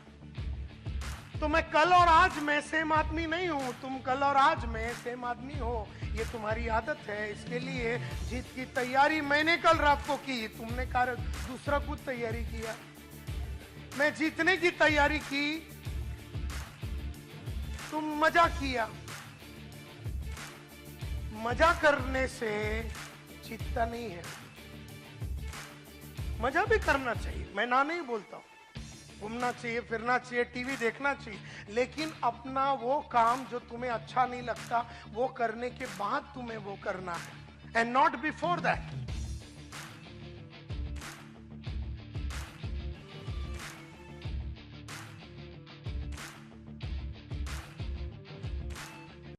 तो मैं कल और आज में सेम आदमी नहीं हूं, तुम कल और आज में सेम आदमी हो। ये तुम्हारी आदत है। इसके लिए जीत की तैयारी मैंने कल रात को की, तुमने दूसरा कुछ तैयारी किया। मैं जीतने की तैयारी की, तुम मजा किया। मजा करने से जीतता नहीं है, मजा भी करना चाहिए, मैं ना नहीं बोलता हूं। घूमना चाहिए, फिरना चाहिए, टीवी देखना चाहिए, लेकिन अपना वो काम जो तुम्हें अच्छा नहीं लगता वो करने के बाद तुम्हें वो करना है, एंड नॉट बिफोर दैट।